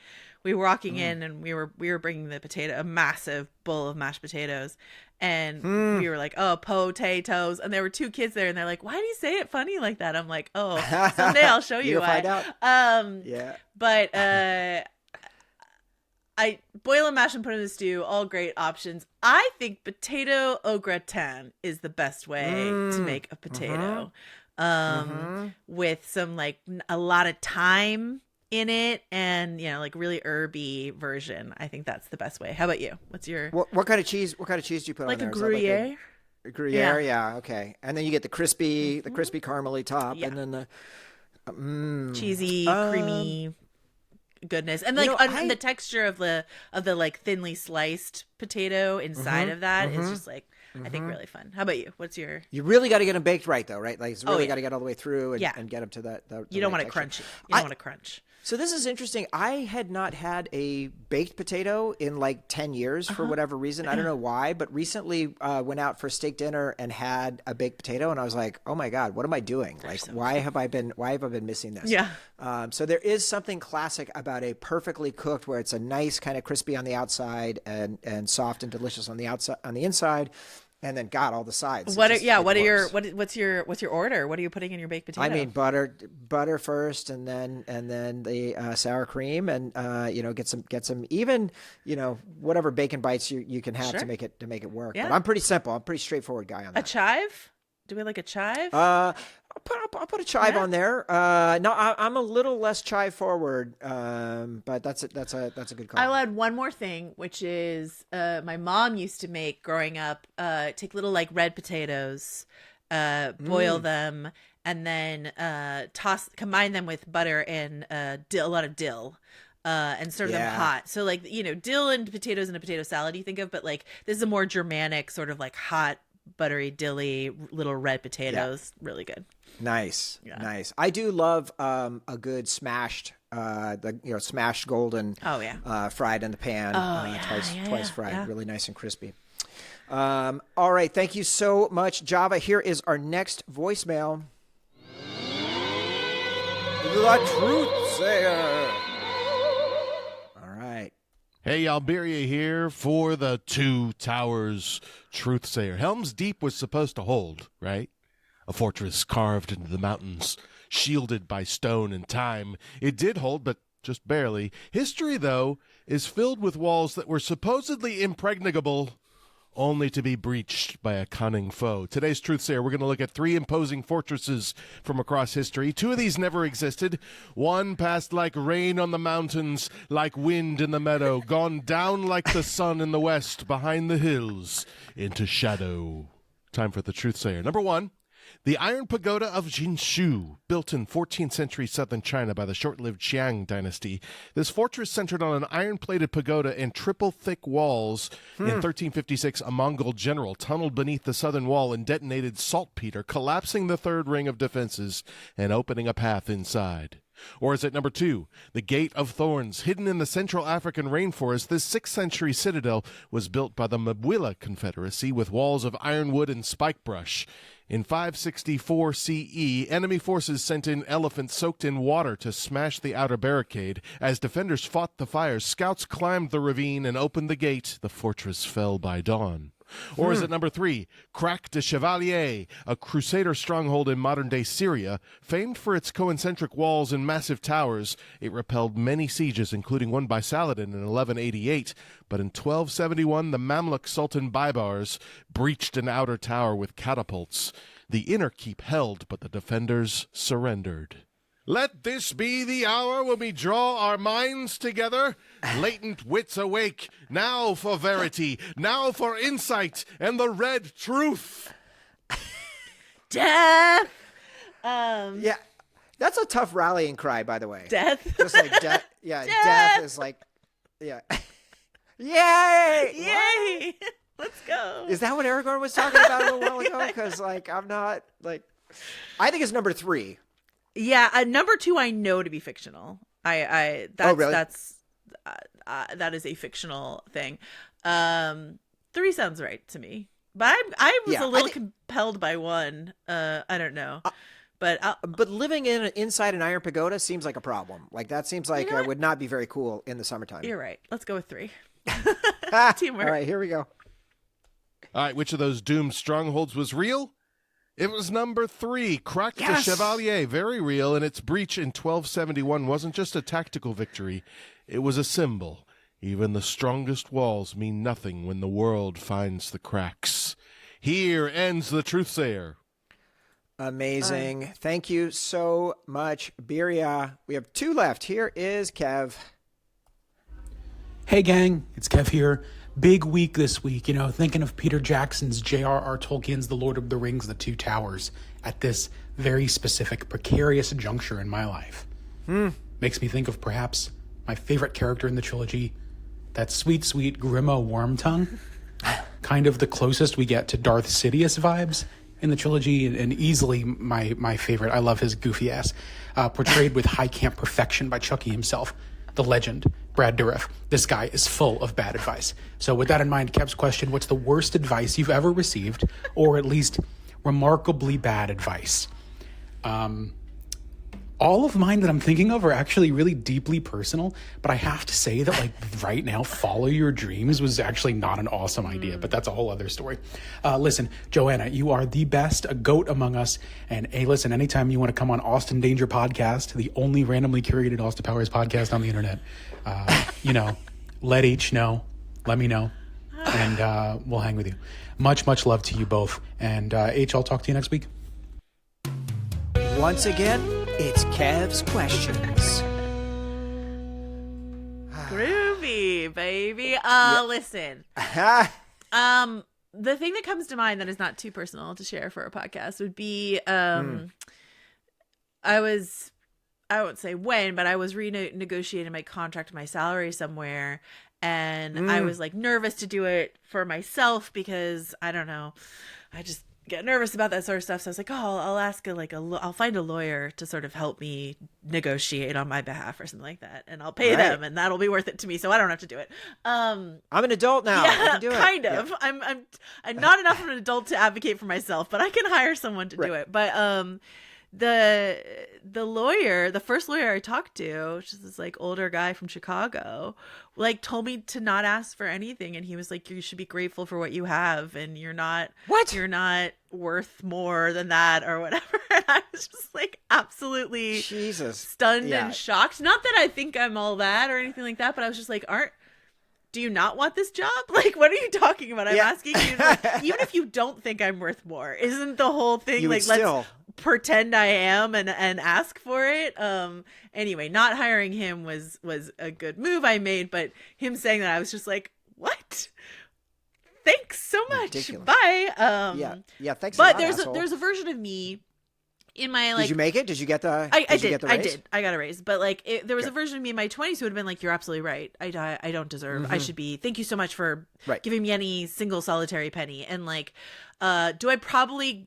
we were walking in and we were bringing a massive bowl of mashed potatoes, and we were like, oh, potatoes, and there were two kids there, and they're like, why do you say it funny like that? I'm like, oh, someday I'll show you You'll why. find out. Yeah, but I boil and mash and put in a stew, all great options. I think potato au gratin is the best way to make a potato. With some a lot of thyme in it, and really herby version. I think that's the best way. How about you? What's your What kind of cheese? What kind of cheese do you put on like there? a Is that Gruyere? a Gruyere, yeah, okay. And then you get the crispy caramely top, Yeah. and then the Cheesy, creamy goodness, and and the texture of the thinly sliced potato inside of that is just I think really fun. How about you? What's your? You really got to get them baked right, though, right? Like it's really yeah. got to get all the way through and, Yeah. and get them to that. You don't want it crunchy. You don't want it crunch. So this is interesting. I had not had a baked potato in 10 years for whatever reason. I don't know why, but recently went out for steak dinner and had a baked potato, and I was like, "Oh my god, what am I doing? Why have I been missing this?" Yeah. So there is something classic about a perfectly cooked, where it's a nice kind of crispy on the outside and soft and delicious on the outside, on the inside. And then all the sides. What's your order? What are you putting in your baked potato? I mean butter first, and then the sour cream, and get some even whatever bacon bites you can have Sure. to make it work. Yeah. But I'm pretty simple. I'm a pretty straightforward guy on A that. chive? Do we like a chive? I'll put a chive on there. No, I'm a little less chive forward, but that's a good call. I will add one more thing, which is my mom used to make growing up. Take little red potatoes, boil them, and then combine them with butter and a lot of dill. And serve them hot. So dill and potatoes in a potato salad you think of, but this is a more Germanic sort of hot, buttery, dilly little red potatoes. Really good. Nice. I do love a good smashed, smashed golden. Oh yeah. Fried in the pan. Twice fried. Yeah. Really nice and crispy. All right. Thank you so much, Java. Here is our next voicemail. The Truth Sayer. All right. Hey, Alberia here for the Two Towers Truth Sayer. Helm's Deep was supposed to hold, right? A fortress carved into the mountains, shielded by stone and time. It did hold, but just barely. History, though, is filled with walls that were supposedly impregnable, only to be breached by a cunning foe. Today's Truth Sayer, we're going to look at 3 imposing fortresses from across history. 2 of these never existed. One passed like rain on the mountains, like wind in the meadow, gone down like the sun in the west, behind the hills, into shadow. Time for the Truth Sayer. Number 1. The Iron Pagoda of Jinshu, built in 14th century southern China by the short-lived Qiang dynasty. This fortress centered on an iron-plated pagoda and triple-thick walls. In 1356, a Mongol general tunneled beneath the southern wall and detonated saltpeter, collapsing the third ring of defenses and opening a path inside. Or is it number 2, the Gate of Thorns? Hidden in the Central African rainforest, this 6th century citadel was built by the Mbwila Confederacy with walls of ironwood and spikebrush. In 564 CE, enemy forces sent in elephants soaked in water to smash the outer barricade. As defenders fought the fires, scouts climbed the ravine and opened the gate. The fortress fell by dawn. Or is it number 3, Crac de Chevalier, a crusader stronghold in modern-day Syria, famed for its concentric walls and massive towers? It repelled many sieges, including one by Saladin in 1188, but in 1271 the Mamluk Sultan Baybars breached an outer tower with catapults. The inner keep held, but the defenders surrendered. Let this be the hour when we draw our minds together, latent wits awake, now for verity, now for insight and the red truth. Death. Yeah, that's a tough rallying cry, by the way. Death. Just like death. Yeah, death is like, yeah. Yay! Yay! Let's go. Is that what Aragorn was talking about a little while ago? Because I'm not I think it's number 3. Yeah, number 2 I know to be fictional. That's really? That is a fictional thing. 3 sounds right to me, but I was a little compelled by 1. I don't know, but living inside an iron pagoda seems like a problem. Like that seems like it would not be very cool in the summertime. You're right. Let's go with 3. Teamwork. All right, here we go. All right, which of those doomed strongholds was real? It was number 3, Crac de Chevalier, very real, and its breach in 1271 wasn't just a tactical victory. It was a symbol. Even the strongest walls mean nothing when the world finds the cracks. Here ends the Truthsayer. Amazing. Thank you so much, Birya. We have 2 left. Here is Kev. Hey, gang. It's Kev here. Big week this week, thinking of Peter Jackson's J.R.R. Tolkien's The Lord of the Rings, The Two Towers, at this very specific, precarious juncture in my life. Makes me think of perhaps my favorite character in the trilogy, that sweet, sweet Grimo Wormtongue. Kind of the closest we get to Darth Sidious vibes in the trilogy, and easily my favorite. I love his goofy ass. Portrayed with high camp perfection by Chucky himself, the legend, Brad Dourif. This guy is full of bad advice. So with that in mind, Kev's question, what's the worst advice you've ever received, or at least remarkably bad advice? All of mine that I'm thinking of are actually really deeply personal, but I have to say that right now, follow your dreams was actually not an awesome idea, but that's a whole other story. Listen, Joanna, you are the best, a goat among us. And hey, listen, anytime you want to come on Austin Danger Podcast, the only randomly curated Austin Powers podcast on the internet, let H know, let me know, and we'll hang with you. Much, much love to you both. And H, I'll talk to you next week. Once again, it's Kev's questions. Groovy, baby. Listen. The thing that comes to mind that is not too personal to share for a podcast would be I won't say when, but I was renegotiating my contract, my salary somewhere, and I was nervous to do it for myself because I don't know, I just get nervous about that sort of stuff. So I was like, I'll ask I'll find a lawyer to sort of help me negotiate on my behalf or something like that, and I'll pay them, and that'll be worth it to me, so I don't have to do it. I'm an adult now. Yeah, I can do it. Kind of. Yeah. I'm not enough of an adult to advocate for myself, but I can hire someone to do it. But the lawyer, the first lawyer I talked to, which is this older guy from Chicago, told me to not ask for anything, and he was like, you should be grateful for what you have, and you're not worth more than that or whatever. And I was just absolutely stunned and shocked. Not that I think I'm all that or anything like that, but I was just do you not want this job? What are you talking about? I'm asking you, even if you don't think I'm worth more, isn't the whole thing let's pretend I am and ask for it? Anyway, not hiring him was a good move I made, but him saying that, I was just what? Thanks so much. Ridiculous. Bye. Thanks. But a lot, there's a version of me in my Did you make it? Did you get the? I did. Get the raise? I got a raise, but there was a version of me in my 20s who would have been you're absolutely right. I don't deserve. I should be. Thank you so much for giving me any single solitary penny. And do I probably,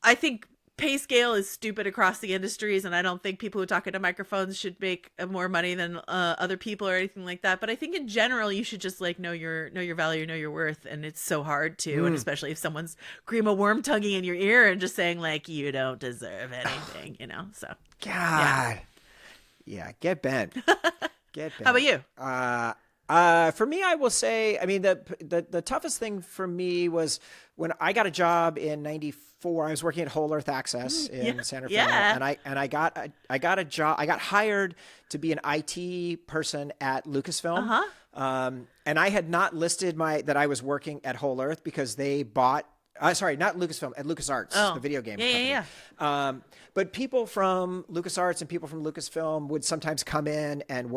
I think pay scale is stupid across the industries, and I don't think people who talk into microphones should make more money than other people or anything like that. But I think in general, you should just know your value, know your worth, and it's so hard to, and especially if someone's Grima Wormtonguing in your ear and just saying you don't deserve anything, So God, yeah, get bent. Get bent. How about you? For me, I will say, the toughest thing for me was when I got a job in '94. I was working at Whole Earth Access in San Rafael, and I got a job. I got hired to be an IT person at Lucasfilm, and I had not listed that I was working at Whole Earth because they bought Sorry, not Lucasfilm, at LucasArts, the video game company. Yeah. But people from LucasArts and people from Lucasfilm would sometimes come in and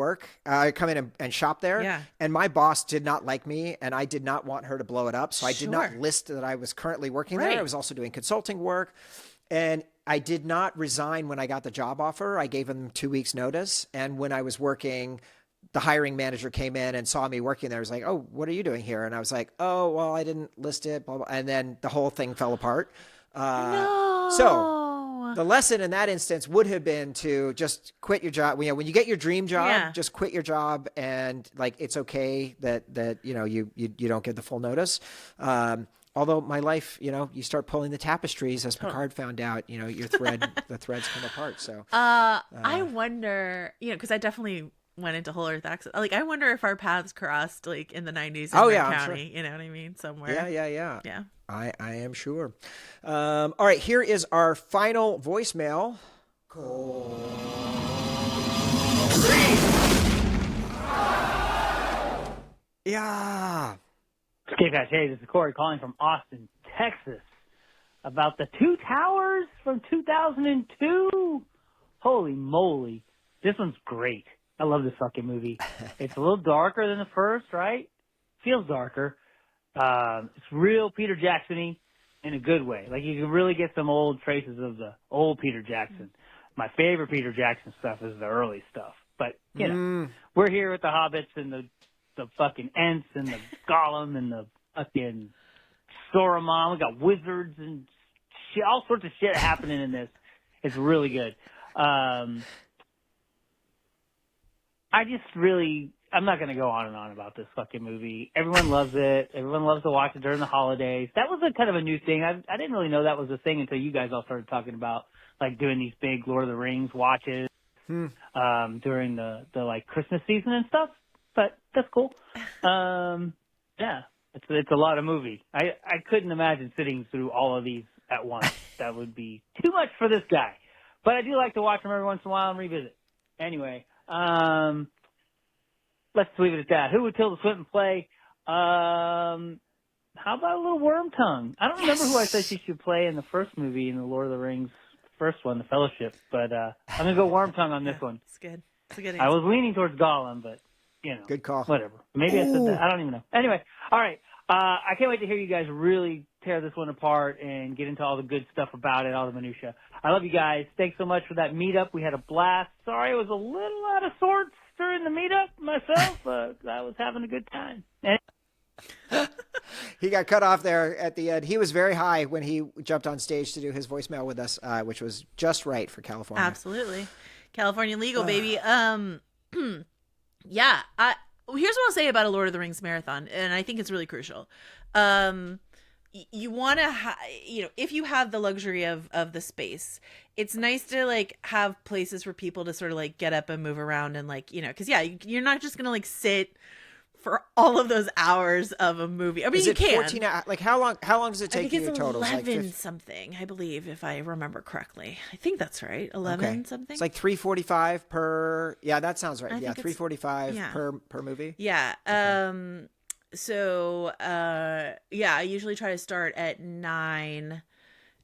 and shop there. Yeah. And my boss did not like me, and I did not want her to blow it up. So I did not Sure. list that I was currently working Right. there. I was also doing consulting work. And I did not resign when I got the job offer. I gave them 2 weeks notice. And when I was working, the hiring manager came in and saw me working there. I was like, "Oh, what are you doing here?" And I was like, "Oh, well, I didn't list it, blah, blah." And then the whole thing fell apart. So the lesson in that instance would have been to just quit your job. You know, when you get your dream job, Yeah. just quit your job, and like, it's okay that you don't get the full notice. Although my life, you start pulling the tapestries, as Picard found out, the threads come apart. So I wonder, because I definitely went into whole earth access. Like, I wonder if our paths crossed like in the 90s in Oh, Red yeah, I'm County, sure. you know what I mean? Somewhere. Yeah. I am sure. All right, here is our final voicemail. Yeah. Okay, guys. Hey, this is Corey calling from Austin, Texas, about the Two Towers from 2002. Holy moly. This one's great. I love this fucking movie. It's a little darker than the first, right? Feels darker. It's real Peter Jackson-y in a good way. Like, you can really get some old traces of the old Peter Jackson. My favorite Peter Jackson stuff is the early stuff. But, we're here with the Hobbits and the fucking Ents and the Gollum and the fucking Saruman. We got wizards and shit, all sorts of shit happening in this. It's really good. I'm not going to go on and on about this fucking movie. Everyone loves it. Everyone loves to watch it during the holidays. That was a kind of a new thing. I didn't really know that was a thing until you guys all started talking about, like, doing these big Lord of the Rings watches during the like Christmas season and stuff. But that's cool. Yeah, it's a lot of movie. I couldn't imagine sitting through all of these at once. That would be too much for this guy. But I do like to watch them every once in a while and revisit. Anyway, let's leave it at that. Who would Tilda Swinton play? How about a little Worm Tongue? I don't remember who I said she should play in the first movie, in the Lord of the Rings first one, The Fellowship. But I'm going to go Worm Tongue on this one. It's good. It's a good answer. I was leaning towards Gollum, but, Good call. Whatever. Maybe I said that. I don't even know. Anyway, all right. I can't wait to hear you guys really tear this one apart and get into all the good stuff about it, all the minutia. I love you guys. Thanks so much for that meetup. We had a blast. Sorry I was a little out of sorts during the meetup myself, but I was having a good time. He got cut off there at the end. He was very high when he jumped on stage to do his voicemail with us, which was just right for California. Absolutely. California legal, baby. Yeah. Here's what I'll say about a Lord of the Rings marathon, and I think it's really crucial. You want to, if you have the luxury of the space, it's nice to like have places for people to sort of like get up and move around and like, because you're not just going to like sit for all of those hours of a movie. I mean, Is it you can. 14 hours? Like, how long does it take I think you it's total? 11 something, I believe, if I remember correctly. I think that's right. 11 something. It's like $3.45 per. Yeah, that sounds right. I Yeah, think it's- $3.45 per movie. Yeah. So, I usually try to start at 9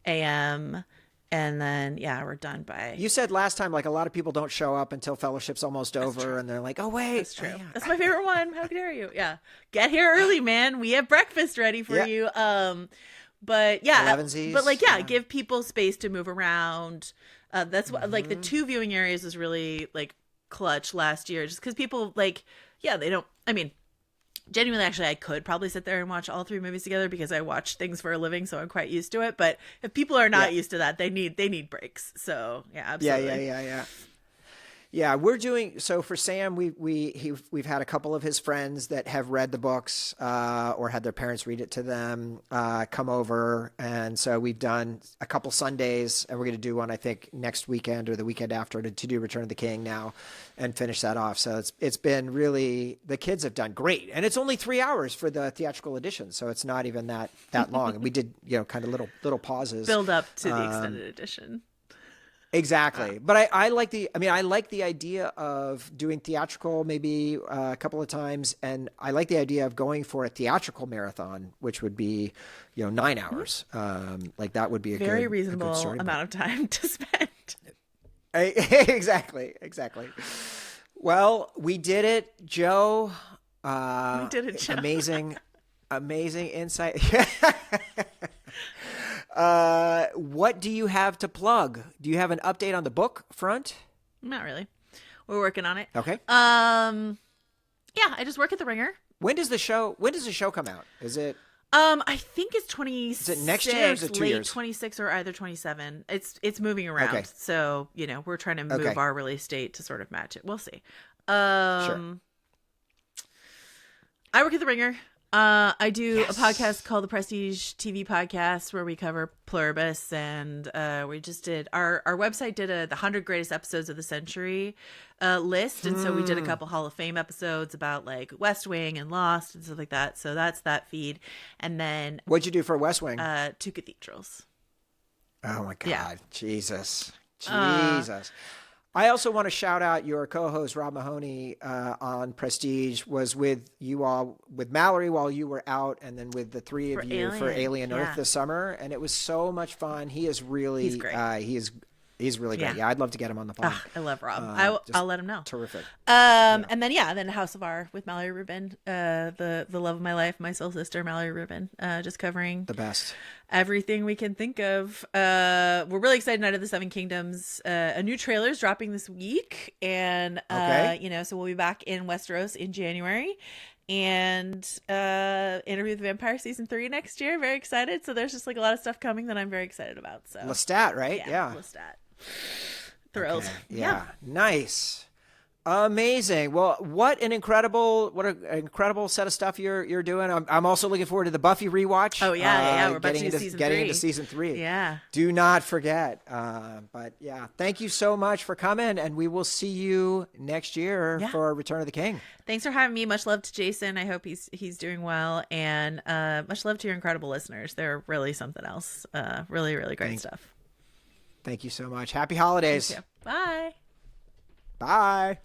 a.m. and then, we're done by. You said last time, like, a lot of people don't show up until Fellowship's almost over, and they're like, "Oh wait, That's true. Oh, yeah. That's my favorite one. How dare you? Yeah. Get here early, man. We have breakfast ready for you. But yeah, 11sies, but like, give people space to move around. That's what, like, the 2 viewing areas is really like clutch last year, just because people like, they don't, I mean, genuinely, actually, I could probably sit there and watch all 3 movies together because I watch things for a living, so I'm quite used to it. But if people are not used to that, they need breaks. So absolutely. Yeah, we're doing so for Sam. We've had a couple of his friends that have read the books or had their parents read it to them come over, and so we've done a couple Sundays, and we're going to do one I think next weekend or the weekend after to do Return of the King now, and finish that off. So it's been really, the kids have done great, and it's only 3 hours for the theatrical edition, so it's not even that long. And we did kind of little pauses Build up to the extended edition. Exactly. But I like I like the idea of doing theatrical maybe a couple of times. And I like the idea of going for a theatrical marathon, which would be, 9 hours. Like that would be a Very good reasonable starting amount of time to spend. point. Exactly. Well, we did it, Joe. We did it, Joe. Amazing insight. What do you have to plug? Do you have an update on the book front? Not really. We're working on it. Okay. Yeah, I just work at the Ringer. When does the show come out? Is it I think it's 26. Is it next year or is it 2 late years? 26 or either 27. It's moving around. Okay. So, we're trying to move Okay. our release date to sort of match it. We'll see. Sure. I work at the Ringer. I do a podcast called the Prestige TV Podcast where we cover Pluribus, and we just did our website did the 100 greatest episodes of the century list, and so we did a couple Hall of Fame episodes about like West Wing and Lost and stuff like that. So that's that feed, and then What'd you do for West Wing? 2 cathedrals. Oh my God, Yeah. Jesus. I also want to shout out your co-host Rob Mahoney on Prestige was with you all with Mallory while you were out, and then with the three of For you for Alien, Alien Earth yeah. this summer, and it was so much fun. He is really He's great. He's really great. Yeah. Yeah, I'd love to get him on the phone. I love Rob. Just I'll let him know. Terrific. And then House of R with Mallory Rubin, the love of my life, my soul sister, Mallory Rubin, just covering The best. everything we can think of. We're really excited. Night of the Seven Kingdoms. A new trailer is dropping this week, and so we'll be back in Westeros in January, and Interview with the Vampire season 3 next year. Very excited. So there's just like a lot of stuff coming that I'm very excited about. So Lestat, right? Yeah. Lestat. Thrilled. Okay. Yeah. Nice. Amazing. Well, what an incredible set of stuff you're doing. I'm also looking forward to the Buffy rewatch. Oh yeah. We're about to getting do season getting 3. into season 3. Yeah. Do not forget. But yeah, thank you so much for coming, and we will see you next year for Return of the King. Thanks for having me. Much love to Jason. I hope he's doing well, and much love to your incredible listeners. They're really something else. Really, really great stuff. Thank you so much. Happy holidays. Thank you. Bye. Bye.